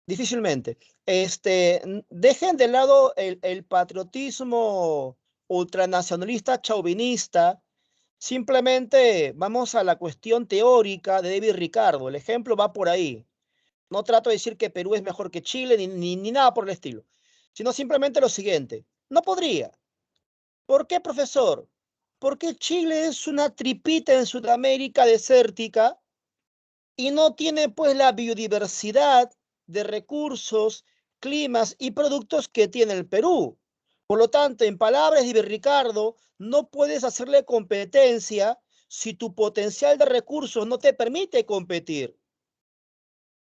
Difícilmente. Dejen de lado el patriotismo ultranacionalista chauvinista. Simplemente vamos a la cuestión teórica de David Ricardo. El ejemplo va por ahí. No trato de decir que Perú es mejor que Chile ni nada por el estilo, sino simplemente lo siguiente. No podría. ¿Por qué, profesor? Porque Chile es una tripita en Sudamérica desértica y no tiene pues la biodiversidad de recursos, climas y productos que tiene el Perú. Por lo tanto, en palabras de Ricardo, no puedes hacerle competencia si tu potencial de recursos no te permite competir.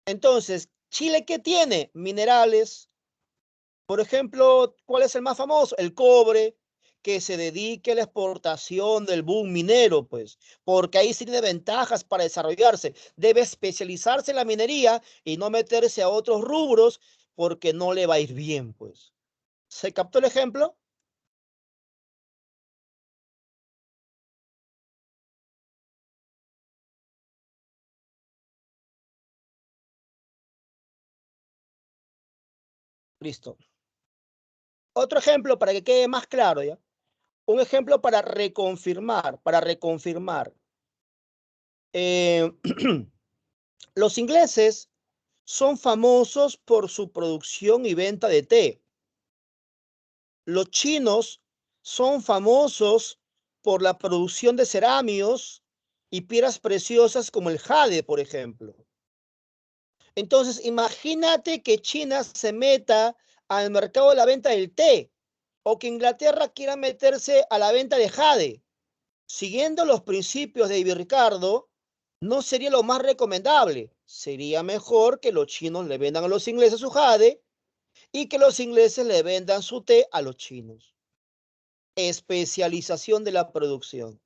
Entonces, ¿Chile qué tiene? Minerales. Por ejemplo, ¿cuál es el más famoso? El cobre, que se dedique a la exportación del boom minero, pues, porque ahí sí tiene ventajas para desarrollarse. Debe especializarse en la minería y no meterse a otros rubros porque no le va a ir bien, pues. ¿Se captó el ejemplo? Listo. Otro ejemplo para que quede más claro, ¿ya? Un ejemplo para reconfirmar, Eh, los ingleses son famosos por su producción y venta de té. Los chinos son famosos por la producción de cerámicos y piedras preciosas como el jade, por ejemplo. Entonces, imagínate que China se meta al mercado de la venta del té o que Inglaterra quiera meterse a la venta de jade. Siguiendo los principios de David Ricardo, no sería lo más recomendable. Sería mejor que los chinos le vendan a los ingleses su jade y que los ingleses le vendan su té a los chinos. Especialización de la producción.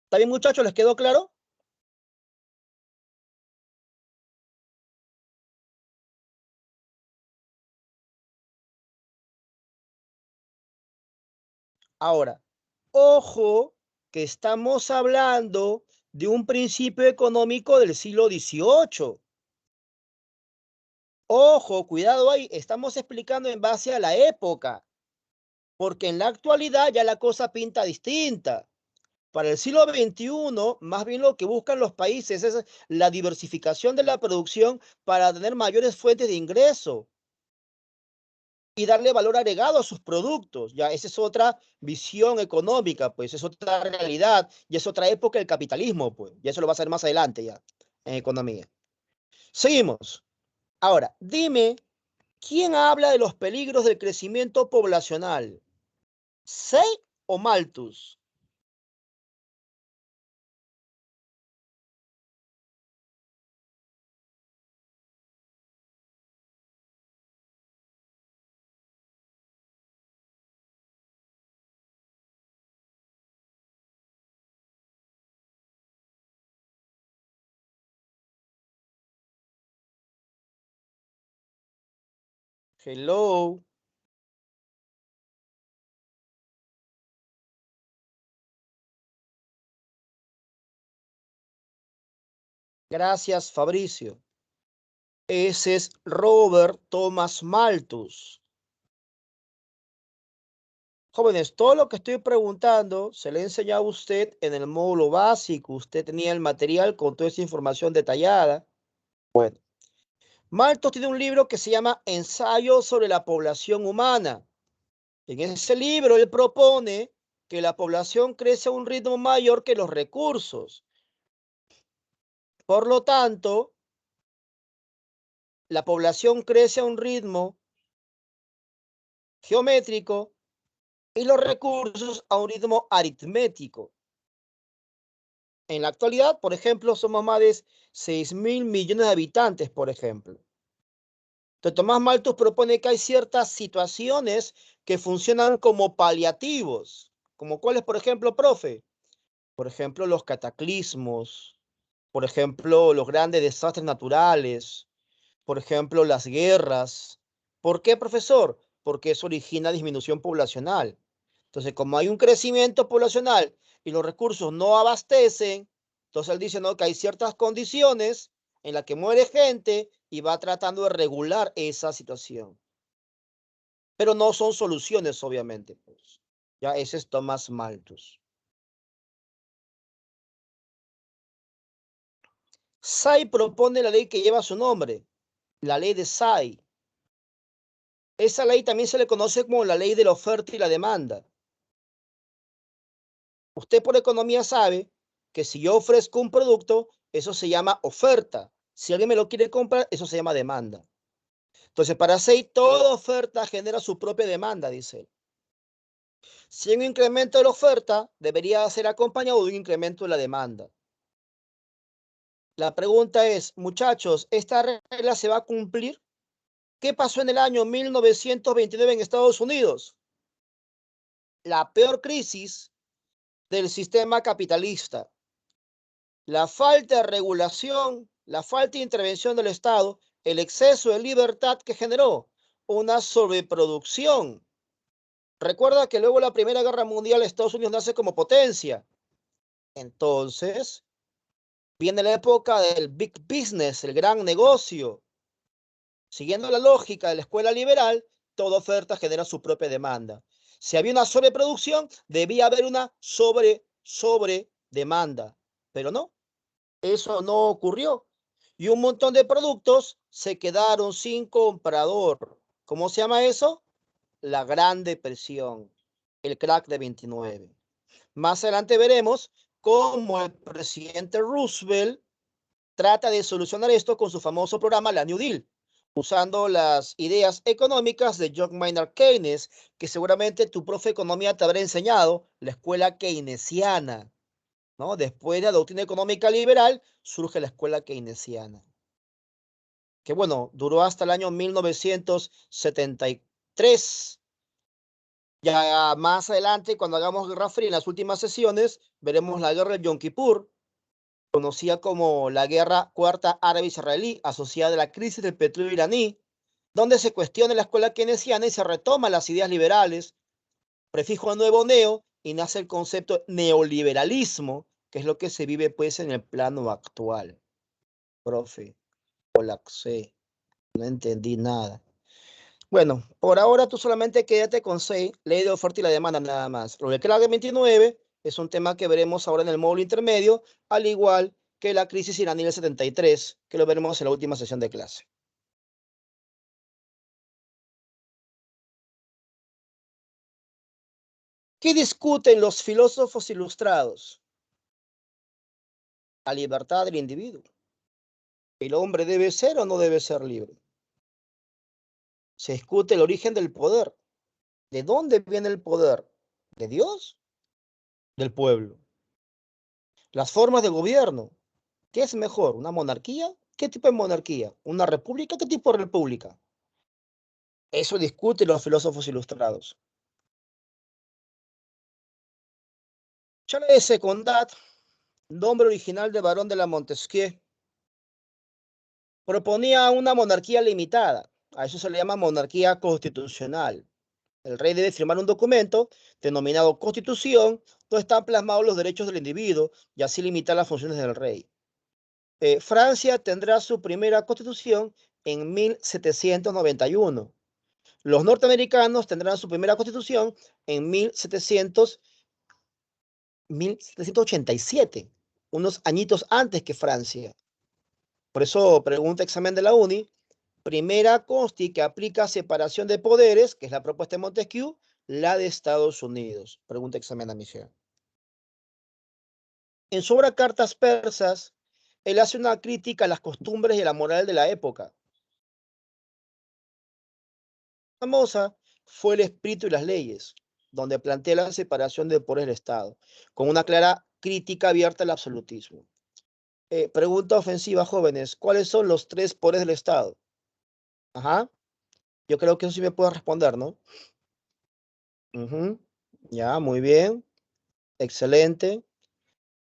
¿Está bien, muchachos? ¿Les quedó claro? Ahora, ojo que estamos hablando de un principio económico del siglo XVIII. Ojo, cuidado ahí, estamos explicando en base a la época, porque en la actualidad ya la cosa pinta distinta. Para el siglo XXI, más bien lo que buscan los países es la diversificación de la producción para tener mayores fuentes de ingreso y darle valor agregado a sus productos. Ya, esa es otra visión económica, pues es otra realidad y es otra época del capitalismo, pues. Y eso lo va a hacer más adelante ya en economía. Seguimos. Ahora, dime, ¿quién habla de los peligros del crecimiento poblacional? ¿Say o Malthus? Hello. Gracias, Fabricio. Ese es Robert Thomas Malthus. Jóvenes, todo lo que estoy preguntando se le he enseñado a usted en el módulo básico. Usted tenía el material con toda esa información detallada. Bueno, Malthus tiene un libro que se llama Ensayo sobre la población humana. En ese libro él propone que la población crece a un ritmo mayor que los recursos. Por lo tanto, la población crece a un ritmo geométrico y los recursos a un ritmo aritmético. En la actualidad, por ejemplo, somos más de 6.000 millones de habitantes, por ejemplo. Entonces, Tomás Malthus propone que hay ciertas situaciones que funcionan como paliativos, como cuáles, por ejemplo, profe. Por ejemplo, los cataclismos, por ejemplo, los grandes desastres naturales, por ejemplo, las guerras. ¿Por qué, profesor? Porque eso origina disminución poblacional. Entonces, como hay un crecimiento poblacional y los recursos no abastecen, entonces él dice, ¿no?, que hay ciertas condiciones en las que muere gente y va tratando de regular esa situación. Pero no son soluciones, obviamente, pues. Ya ese es Thomas Malthus. Say propone la ley que lleva su nombre, la ley de Say. Esa ley también se le conoce como la ley de la oferta y la demanda. Usted por economía sabe que si yo ofrezco un producto, eso se llama oferta. Si alguien me lo quiere comprar, eso se llama demanda. Entonces, para Say, toda oferta genera su propia demanda, dice él. Si hay un incremento de la oferta, debería ser acompañado de un incremento de la demanda. La pregunta es, muchachos, ¿esta regla se va a cumplir? ¿Qué pasó en el año 1929 en Estados Unidos? la peor crisis del sistema capitalista. La falta de regulación, la falta de intervención del Estado, el exceso de libertad que generó una sobreproducción. Recuerda que luego de la Primera Guerra Mundial Estados Unidos nace como potencia. Entonces, viene la época del big business, el gran negocio. Siguiendo la lógica de la escuela liberal, toda oferta genera su propia demanda. Si había una sobreproducción, debía haber una sobre demanda. Pero no, eso no ocurrió. Y un montón de productos se quedaron sin comprador. ¿Cómo se llama eso? La Gran Depresión, el crack de 29. Más adelante veremos cómo el presidente Roosevelt trata de solucionar esto con su famoso programa, la New Deal, usando las ideas económicas de John Maynard Keynes, que seguramente tu profe de economía te habrá enseñado, la escuela keynesiana, ¿no? Después de la doctrina económica liberal, surge la escuela keynesiana, que bueno, duró hasta el año 1973. Ya más adelante, cuando hagamos Guerra Fría en las últimas sesiones, veremos la guerra de Yom Kippur, conocida como la Guerra Cuarta Árabe-Israelí, asociada a la crisis del petróleo iraní, donde se cuestiona la escuela keynesiana y se retoman las ideas liberales, prefijo nuevo neo, y nace el concepto neoliberalismo, que es lo que se vive pues en el plano actual. Profe, colapsé, no entendí nada. Bueno, por ahora tú solamente quédate con 6, ley de oferta y la demanda nada más. Lo del crack de 29 es un tema que veremos ahora en el módulo intermedio, al igual que la crisis iraní del 73, que lo veremos en la última sesión de clase. ¿Qué discuten los filósofos ilustrados? La libertad del individuo. ¿El hombre debe ser o no debe ser libre? Se discute el origen del poder. ¿De dónde viene el poder? ¿De Dios? ¿Del pueblo? Las formas de gobierno. ¿Qué es mejor? ¿Una monarquía? ¿Qué tipo de monarquía? ¿Una república? ¿Qué tipo de república? Eso discuten los filósofos ilustrados. Charles de Secondat, nombre original de Barón de la Montesquieu, proponía una monarquía limitada. A eso se le llama monarquía constitucional. El rey debe firmar un documento denominado Constitución, donde están plasmados los derechos del individuo y así limitar las funciones del rey. Francia tendrá su primera constitución en 1791. Los norteamericanos tendrán su primera constitución en 1787, unos añitos antes que Francia. Por eso, pregunta examen de la UNI, primera consti que aplica separación de poderes, que es la propuesta de Montesquieu, la de Estados Unidos. Pregunta examen de admisión. En su obra Cartas Persas, él hace una crítica a las costumbres y a la moral de la época. Famosa fue El espíritu y las leyes, donde plantea la separación de poderes del Estado, con una clara crítica abierta al absolutismo. Pregunta ofensiva, jóvenes, ¿cuáles son los 3 poderes del Estado? Ajá, yo creo que eso sí me puedo responder, ¿no? Ya, muy bien, excelente.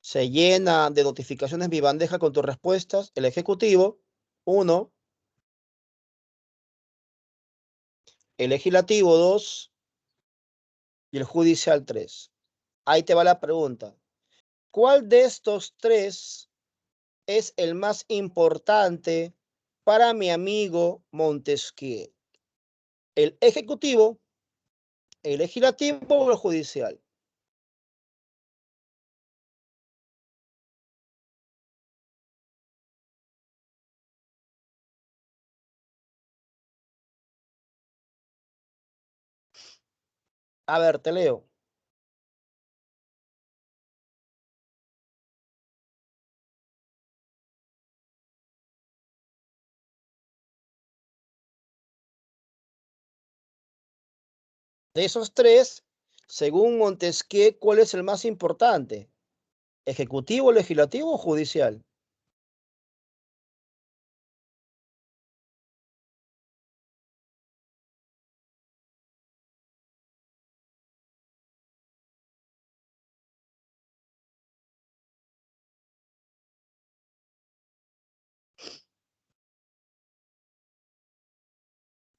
Se llena de notificaciones mi bandeja con tus respuestas. El Ejecutivo, 1. El Legislativo, 2. Y el Judicial, 3. Ahí te va la pregunta. ¿Cuál de estos 3 es el más importante para mi amigo Montesquieu? ¿El Ejecutivo, el Legislativo o el Judicial? A ver, te leo. De esos 3, según Montesquieu, ¿cuál es el más importante? ¿Ejecutivo, legislativo o judicial?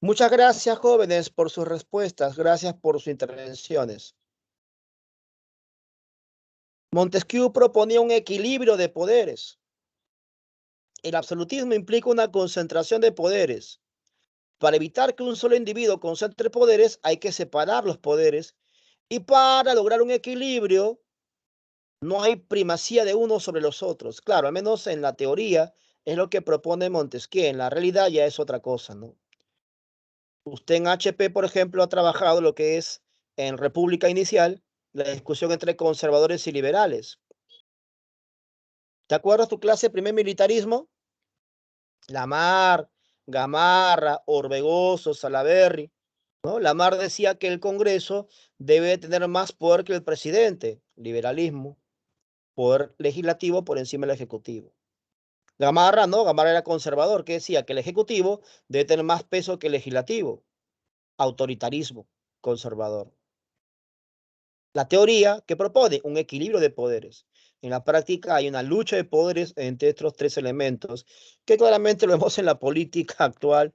Muchas gracias, jóvenes, por sus respuestas. Gracias por sus intervenciones. Montesquieu proponía un equilibrio de poderes. El absolutismo implica una concentración de poderes. Para evitar que un solo individuo concentre poderes, hay que separar los poderes. Y para lograr un equilibrio, no hay primacía de uno sobre los otros. Claro, al menos en la teoría es lo que propone Montesquieu. En la realidad ya es otra cosa, ¿no? Usted en HP, por ejemplo, ha trabajado lo que es en República Inicial, la discusión entre conservadores y liberales. ¿Te acuerdas tu clase de primer militarismo? Lamar, Gamarra, Orbegoso, Salaverry, ¿no? Lamar decía que el Congreso debe tener más poder que el presidente, liberalismo, poder legislativo por encima del ejecutivo. Gamarra no, Gamarra era conservador, que decía que el ejecutivo debe tener más peso que el legislativo, autoritarismo, conservador. La teoría que propone un equilibrio de poderes. En la práctica hay una lucha de poderes entre estos tres elementos, que claramente lo vemos en la política actual.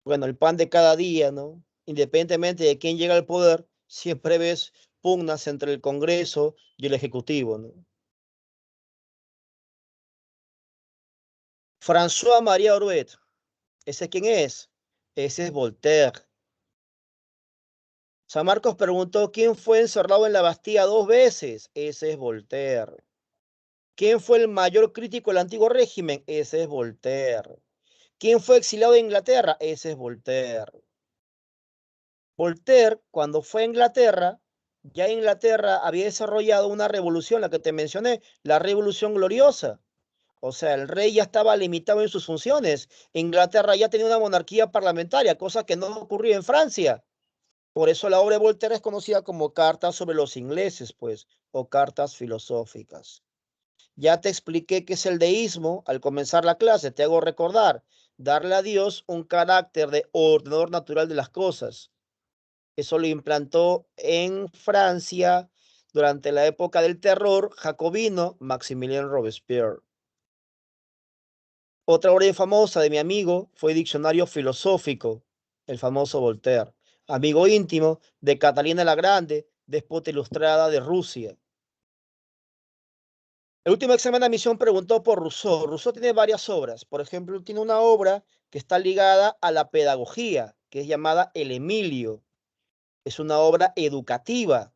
Bueno, el pan de cada día, ¿no? Independientemente de quién llega al poder, siempre ves pugnas entre el Congreso y el Ejecutivo, ¿no? François María Oruet, ¿ese quién es? Ese es Voltaire. San Marcos preguntó quién fue encerrado en la Bastilla 2 veces. Ese es Voltaire. ¿Quién fue el mayor crítico del antiguo régimen? Ese es Voltaire. ¿Quién fue exiliado de Inglaterra? Ese es Voltaire. Voltaire, cuando fue a Inglaterra, ya Inglaterra había desarrollado una revolución, la que te mencioné, la Revolución Gloriosa. O sea, el rey ya estaba limitado en sus funciones. Inglaterra ya tenía una monarquía parlamentaria, cosa que no ocurría en Francia. Por eso la obra de Voltaire es conocida como Cartas sobre los ingleses, pues, o cartas filosóficas. Ya te expliqué qué es el deísmo al comenzar la clase. Te hago recordar, darle a Dios un carácter de ordenador natural de las cosas. Eso lo implantó en Francia durante la época del terror jacobino Maximilien Robespierre. Otra obra famosa de mi amigo fue Diccionario Filosófico, el famoso Voltaire, amigo íntimo de Catalina la Grande, déspota ilustrada de Rusia. El último examen de admisión preguntó por Rousseau. Rousseau tiene varias obras. Por ejemplo, tiene una obra que está ligada a la pedagogía, que es llamada El Emilio. Es una obra educativa.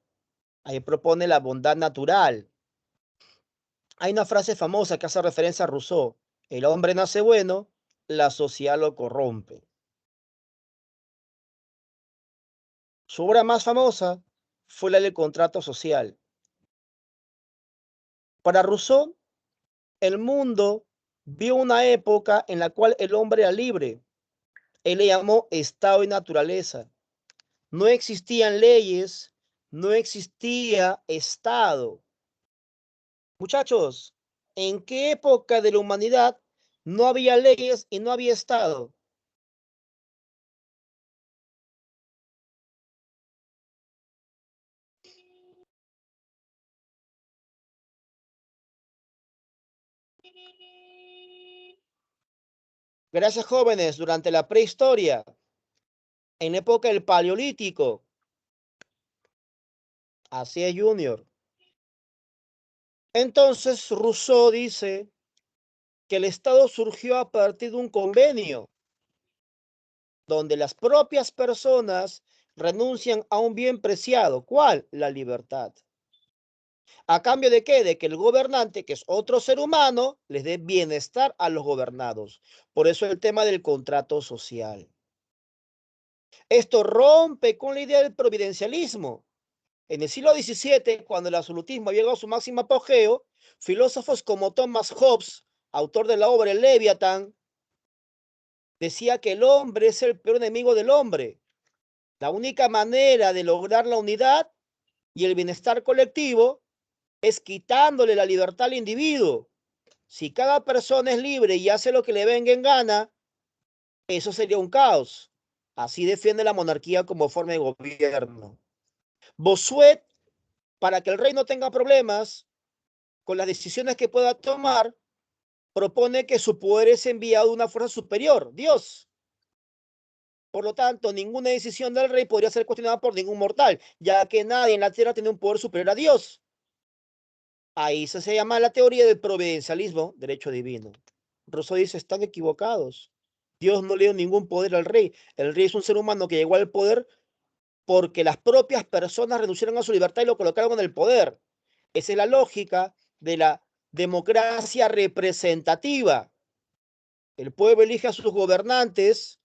Ahí propone la bondad natural. Hay una frase famosa que hace referencia a Rousseau. El hombre nace bueno, la sociedad lo corrompe. Su obra más famosa fue la del contrato social. Para Rousseau, el mundo vio una época en la cual el hombre era libre. Él le llamó estado y naturaleza. No existían leyes, no existía Estado. Muchachos, ¿en qué época de la humanidad no había leyes y no había Estado? Gracias, jóvenes, durante la prehistoria, en la época del Paleolítico. Así es, Junior. Entonces, Rousseau dice que el Estado surgió a partir de un convenio donde las propias personas renuncian a un bien preciado. ¿Cuál? La libertad. ¿A cambio de qué? De que el gobernante, que es otro ser humano, les dé bienestar a los gobernados. Por eso el tema del contrato social. Esto rompe con la idea del providencialismo. En el siglo XVII, cuando el absolutismo llegó a su máximo apogeo, filósofos como Thomas Hobbes, autor de la obra El Leviatán, decía que el hombre es el peor enemigo del hombre. La única manera de lograr la unidad y el bienestar colectivo es quitándole la libertad al individuo. Si cada persona es libre y hace lo que le venga en gana, eso sería un caos. Así defiende la monarquía como forma de gobierno. Bossuet, para que el rey no tenga problemas con las decisiones que pueda tomar, propone que su poder es enviado a una fuerza superior, Dios. Por lo tanto, ninguna decisión del rey podría ser cuestionada por ningún mortal, ya que nadie en la tierra tiene un poder superior a Dios. Ahí se llama la teoría del providencialismo, derecho divino. Rousseau dice, están equivocados. Dios no le dio ningún poder al rey. El rey es un ser humano que llegó al poder porque las propias personas renunciaron a su libertad y lo colocaron en el poder. Esa es la lógica de la democracia representativa. El pueblo elige a sus gobernantes,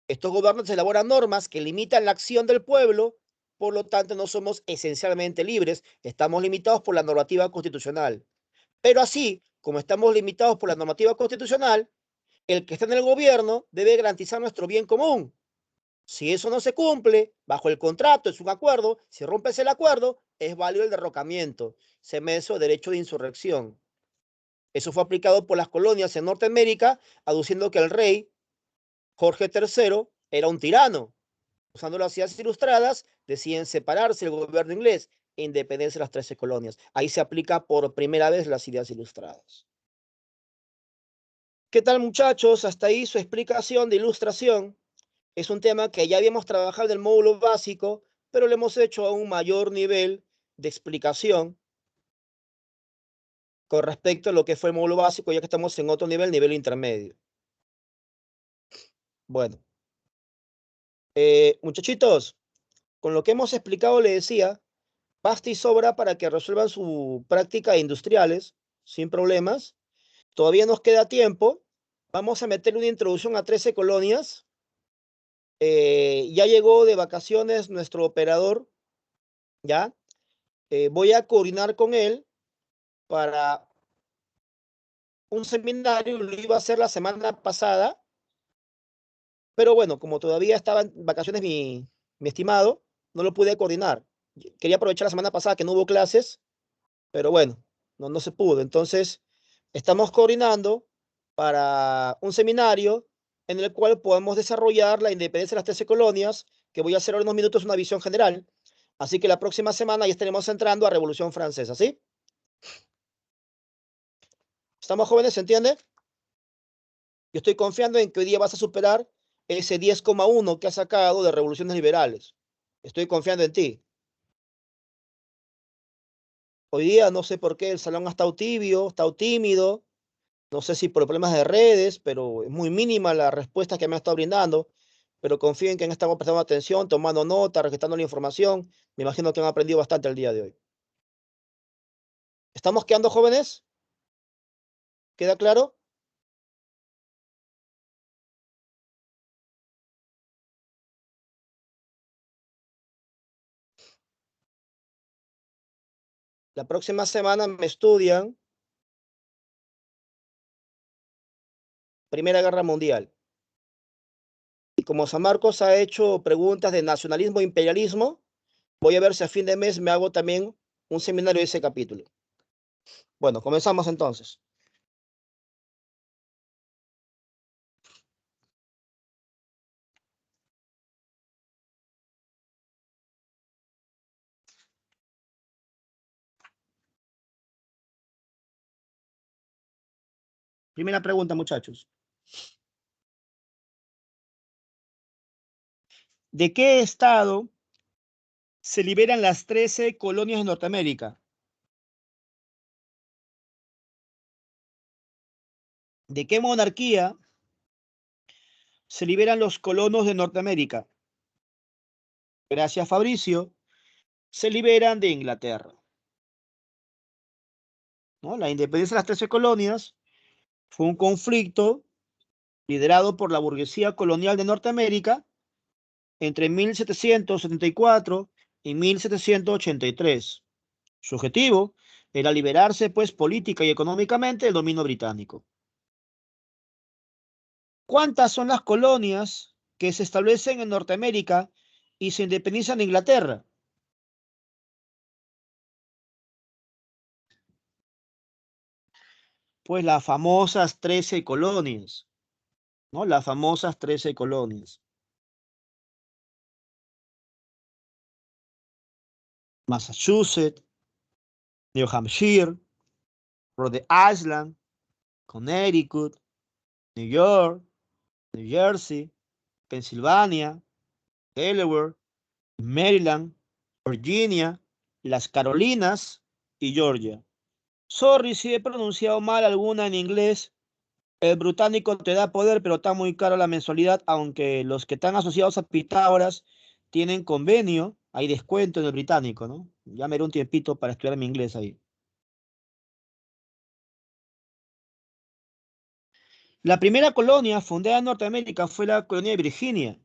estos gobernantes elaboran normas que limitan la acción del pueblo, por lo tanto no somos esencialmente libres, estamos limitados por la normativa constitucional. Pero así, como estamos limitados por la normativa constitucional, el que está en el gobierno debe garantizar nuestro bien común. Si eso no se cumple, bajo el contrato, es un acuerdo, si rompes el acuerdo, es válido el derrocamiento. Se me hizo derecho de insurrección. Eso fue aplicado por las colonias en Norteamérica, aduciendo que el rey Jorge III era un tirano. Usando las ideas ilustradas, deciden separarse el gobierno inglés e independencia de las 13 colonias. Ahí se aplica por primera vez las ideas ilustradas. ¿Qué tal, muchachos? Hasta ahí su explicación de ilustración. Es un tema que ya habíamos trabajado en el módulo básico, pero lo hemos hecho a un mayor nivel de explicación con respecto a lo que fue el módulo básico, ya que estamos en otro nivel, nivel intermedio. Bueno, muchachitos, con lo que hemos explicado, le decía, basta y sobra para que resuelvan su práctica de industriales sin problemas. Todavía nos queda tiempo. Vamos a meter una introducción a 13 colonias. Ya llegó de vacaciones nuestro operador, ¿ya? Voy a coordinar con él para un seminario, lo iba a hacer la semana pasada, pero bueno, como todavía estaba en vacaciones mi estimado, no lo pude coordinar. Quería aprovechar la semana pasada que no hubo clases, pero bueno, no se pudo. Entonces, estamos coordinando para un seminario en el cual podemos desarrollar la independencia de las 13 colonias, que voy a hacer ahora en unos minutos una visión general. Así que la próxima semana ya estaremos entrando a Revolución Francesa, ¿sí? ¿Estamos jóvenes, se entiende? Yo estoy confiando en que hoy día vas a superar ese 10,1 que has sacado de revoluciones liberales. Estoy confiando en ti. Hoy día no sé por qué el salón ha estado tibio, ha estado tímido. No sé si por problemas de redes, pero es muy mínima la respuesta que me ha estado brindando. Pero confío en que han estado prestando atención, tomando nota, registrando la información. Me imagino que han aprendido bastante el día de hoy. ¿Estamos quedando jóvenes? ¿Queda claro? La próxima semana me estudian Primera Guerra Mundial. Y como San Marcos ha hecho preguntas de nacionalismo e imperialismo, voy a ver si a fin de mes me hago también un seminario de ese capítulo. Bueno, comenzamos entonces. Primera pregunta, muchachos. ¿De qué estado se liberan las 13 colonias de Norteamérica? ¿De qué monarquía se liberan los colonos de Norteamérica? Gracias, Fabricio. Se liberan de Inglaterra, ¿no? La independencia de las 13 colonias fue un conflicto liderado por la burguesía colonial de Norteamérica entre 1774 y 1783. Su objetivo era liberarse, pues, política y económicamente del dominio británico. ¿Cuántas son las colonias que se establecen en Norteamérica y se independizan de Inglaterra? Pues las famosas 13 colonias, ¿no? Las famosas 13 colonias. Massachusetts, New Hampshire, Rhode Island, Connecticut, New York, New Jersey, Pensilvania, Delaware, Maryland, Virginia, las Carolinas y Georgia. Sorry si he pronunciado mal alguna en inglés. El británico te da poder, pero está muy caro la mensualidad, aunque los que están asociados a Pitágoras tienen convenio, hay descuento en el británico, ¿no? Ya me haré un tiempito para estudiar mi inglés ahí. La primera colonia fundada en Norteamérica fue la colonia de Virginia.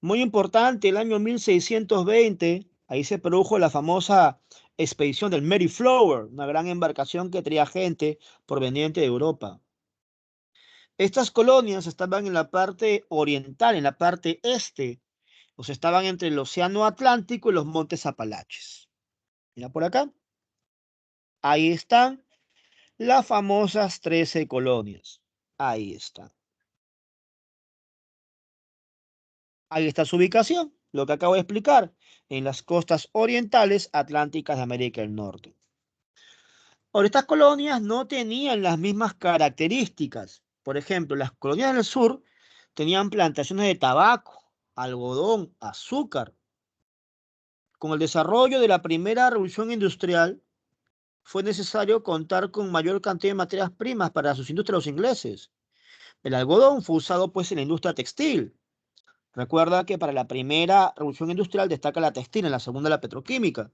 Muy importante, el año 1620, ahí se produjo la famosa expedición del Mayflower, una gran embarcación que traía gente proveniente de Europa. Estas colonias estaban en la parte oriental, en la parte este, o sea, estaban entre el Océano Atlántico y los Montes Apalaches. Mira por acá, ahí están las famosas 13 colonias. Ahí está. Ahí está su ubicación, lo que acabo de explicar, en las costas orientales atlánticas de América del Norte. Ahora, estas colonias no tenían las mismas características. Por ejemplo, las colonias del sur tenían plantaciones de tabaco, algodón, azúcar. Con el desarrollo de la primera revolución industrial, fue necesario contar con mayor cantidad de materias primas para sus industrias los ingleses. El algodón fue usado pues en la industria textil. Recuerda que para la primera revolución industrial destaca la textil, en la segunda la petroquímica.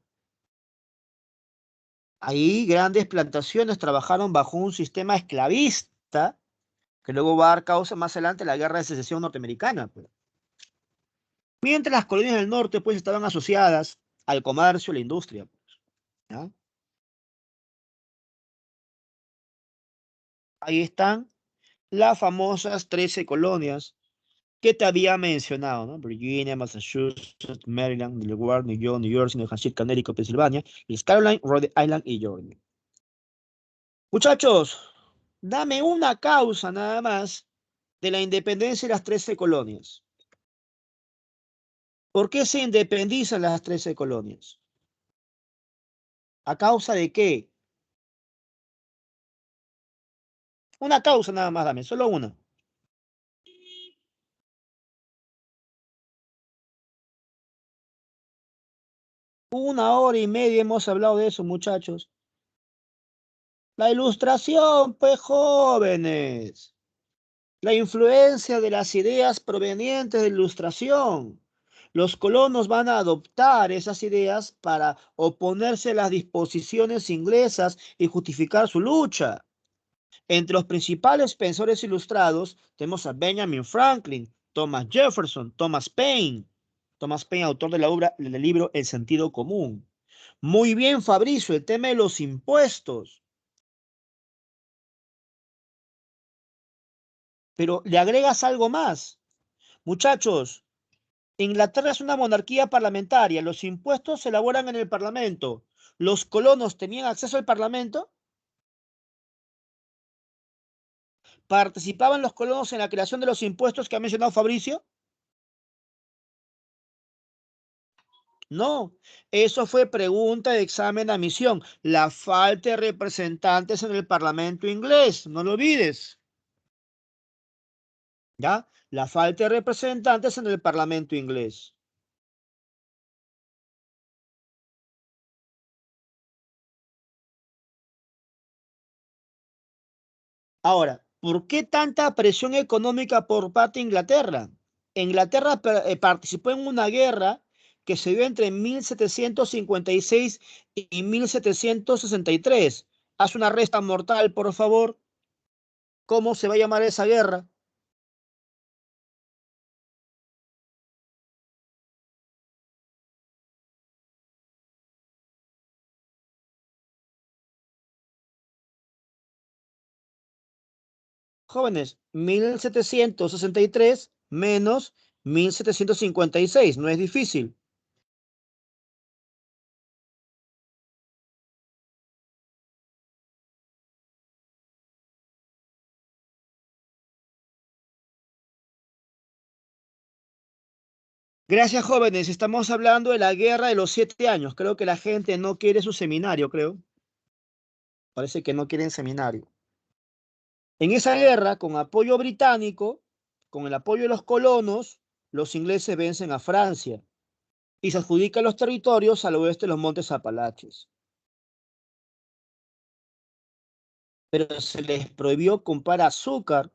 Ahí grandes plantaciones trabajaron bajo un sistema esclavista que luego va a dar causa más adelante a la Guerra de Secesión norteamericana, pues. Mientras las colonias del norte pues estaban asociadas al comercio y la industria, pues, ¿ya? Ahí están las famosas 13 colonias que te había mencionado, ¿no? Virginia, Massachusetts, Maryland, Delaware, New York, New Jersey, New Hampshire, Connecticut, Pensilvania, East Carolina, Rhode Island y Georgia. Muchachos, dame una causa nada más de la independencia de las 13 colonias. ¿Por qué se independizan las 13 colonias? ¿A causa de qué? Una causa nada más, dame, solo una. 1 hora y media hemos hablado de eso, muchachos. La ilustración, pues jóvenes. La influencia de las ideas provenientes de la ilustración. Los colonos van a adoptar esas ideas para oponerse a las disposiciones inglesas y justificar su lucha. Entre los principales pensadores ilustrados tenemos a Benjamin Franklin, Thomas Jefferson, Thomas Paine. Thomas Paine, autor de la obra del libro El sentido común. Muy bien, Fabricio, el tema de los impuestos. Pero le agregas algo más. Muchachos, Inglaterra es una monarquía parlamentaria. Los impuestos se elaboran en el Parlamento. ¿Los colonos tenían acceso al Parlamento? ¿Participaban los colonos en la creación de los impuestos que ha mencionado Fabricio? No, eso fue pregunta de examen de admisión. La falta de representantes en el Parlamento inglés, no lo olvides. ¿Ya? La falta de representantes en el Parlamento inglés. Ahora, ¿por qué tanta presión económica por parte de Inglaterra? Inglaterra participó en una guerra que se dio entre 1756 y 1763. Haz una resta mortal, por favor. ¿Cómo se va a llamar esa guerra? Jóvenes, 1763 menos 1756. No es difícil. Gracias, jóvenes. Estamos hablando de la guerra de los 7 años. Creo que la gente no quiere su seminario, creo. Parece que no quieren seminario. En esa guerra, con apoyo británico, Con el apoyo de los colonos, los ingleses vencen a Francia y se adjudican los territorios al oeste de los Montes Apalaches. Pero se les prohibió comprar azúcar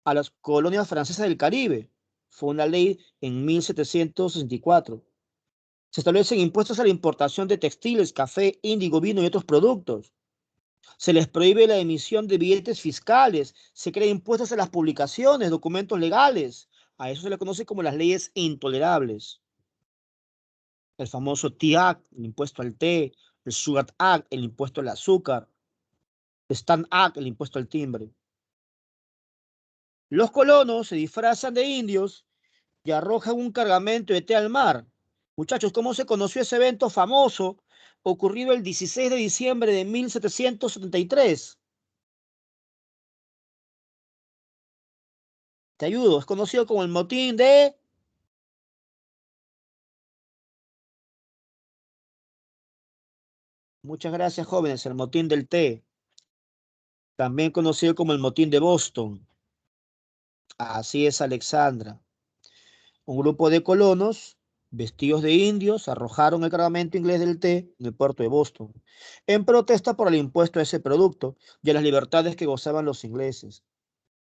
a las colonias francesas del Caribe. Fue una ley en 1764. Se establecen impuestos a la importación de textiles, café, índigo, vino y otros productos. Se les prohíbe la emisión de billetes fiscales. Se crean impuestos a las publicaciones, documentos legales. A eso se le conoce como las leyes intolerables. El famoso Tea Act, el impuesto al té. El Sugar Act, el impuesto al azúcar. El Stamp Act, el impuesto al timbre. Los colonos se disfrazan de indios y arrojan un cargamento de té al mar. Muchachos, ¿cómo se conoció ese evento famoso ocurrido el 16 de diciembre de 1773? Te ayudo, es conocido como el motín de... Muchas gracias, jóvenes, el motín del té, también conocido como el motín de Boston. Así es, Alexandra. Un grupo de colonos vestidos de indios arrojaron el cargamento inglés del té en el puerto de Boston, en protesta por el impuesto a ese producto y a las libertades que gozaban los ingleses.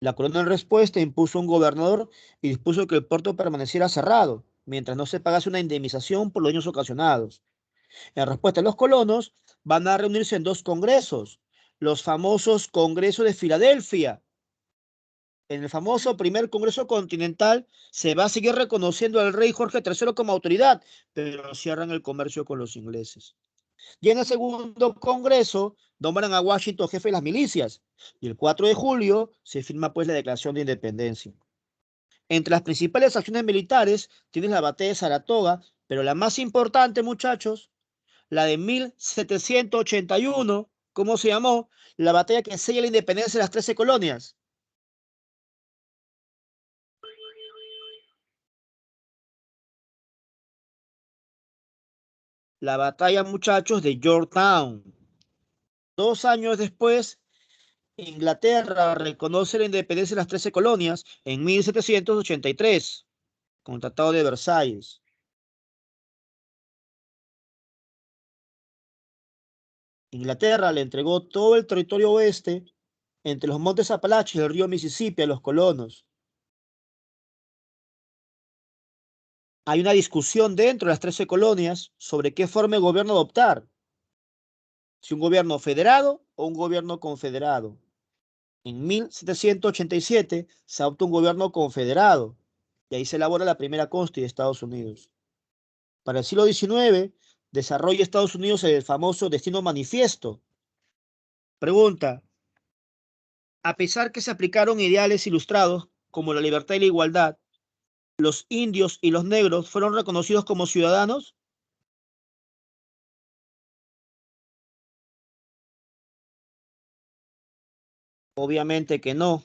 La corona en respuesta impuso un gobernador y dispuso que el puerto permaneciera cerrado, mientras no se pagase una indemnización por los daños ocasionados. En respuesta, los colonos van a reunirse en dos congresos, los famosos Congresos de Filadelfia. En el famoso primer Congreso Continental se va a seguir reconociendo al rey Jorge III como autoridad, pero cierran el comercio con los ingleses. Y en el segundo Congreso nombran a Washington jefe de las milicias. Y el 4 de julio se firma pues la Declaración de Independencia. Entre las principales acciones militares tienes la batalla de Saratoga, pero la más importante, muchachos, la de 1781, ¿cómo se llamó? La batalla que sella la independencia de las 13 colonias. La batalla, muchachos, de Yorktown. 2 años después, Inglaterra reconoce la independencia de las 13 colonias en 1783, con el Tratado de Versalles. Inglaterra le entregó todo el territorio oeste entre los montes Apalaches y el río Mississippi a los colonos. Hay una discusión dentro de las 13 colonias sobre qué forma de gobierno adoptar, si un gobierno federado o un gobierno confederado. En 1787 se adopta un gobierno confederado y ahí se elabora la primera Constitución de Estados Unidos. Para el siglo XIX desarrolla Estados Unidos el famoso Destino Manifiesto. Pregunta, a pesar que se aplicaron ideales ilustrados como la libertad y la igualdad, ¿los indios y los negros fueron reconocidos como ciudadanos? Obviamente que no.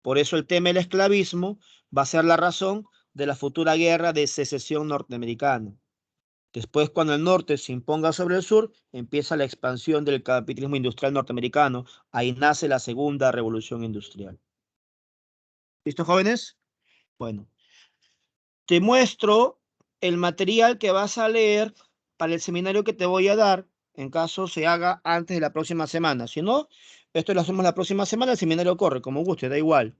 Por eso el tema del esclavismo va a ser la razón de la futura guerra de secesión norteamericana. Después, cuando el norte se imponga sobre el sur, empieza la expansión del capitalismo industrial norteamericano. Ahí nace la segunda revolución industrial. ¿Listo, jóvenes? Bueno, te muestro el material que vas a leer para el seminario que te voy a dar, en caso se haga antes de la próxima semana. Si no, esto lo hacemos la próxima semana, el seminario corre, como guste, da igual.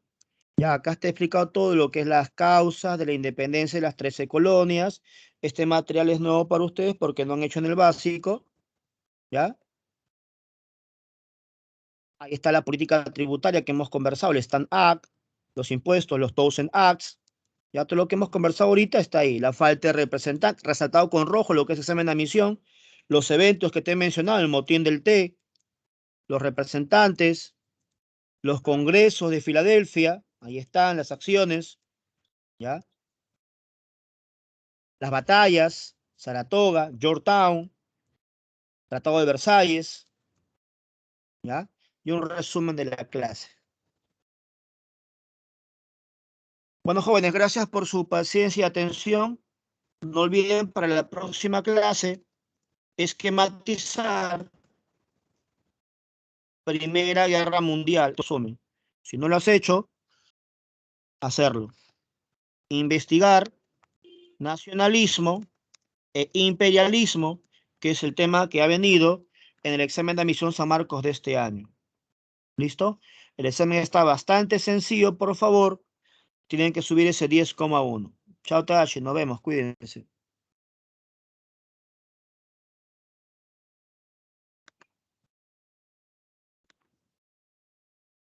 Ya acá está explicado todo lo que es las causas de la independencia de las 13 colonias. Este material es nuevo para ustedes porque no han hecho en el básico, ¿ya? Ahí está la política tributaria que hemos conversado, el Stamp Act, los impuestos, los Thousand Acts. Ya todo lo que hemos conversado ahorita está ahí. La falta de representante, resaltado con rojo lo que es examen de admisión, los eventos que te he mencionado, el motín del té, los representantes, los congresos de Filadelfia, ahí están las acciones, ¿ya? Las batallas, Saratoga, Yorktown, Tratado de Versalles, ¿ya? Y un resumen de la clase. Bueno, jóvenes, gracias por su paciencia y atención. No olviden para la próxima clase esquematizar Primera Guerra Mundial. Si no lo has hecho, hacerlo. Investigar nacionalismo e imperialismo, que es el tema que ha venido en el examen de admisión San Marcos de este año. ¿Listo? El examen está bastante sencillo, por favor. Tienen que subir ese 10,1. Chao, Tachi, nos vemos, cuídense.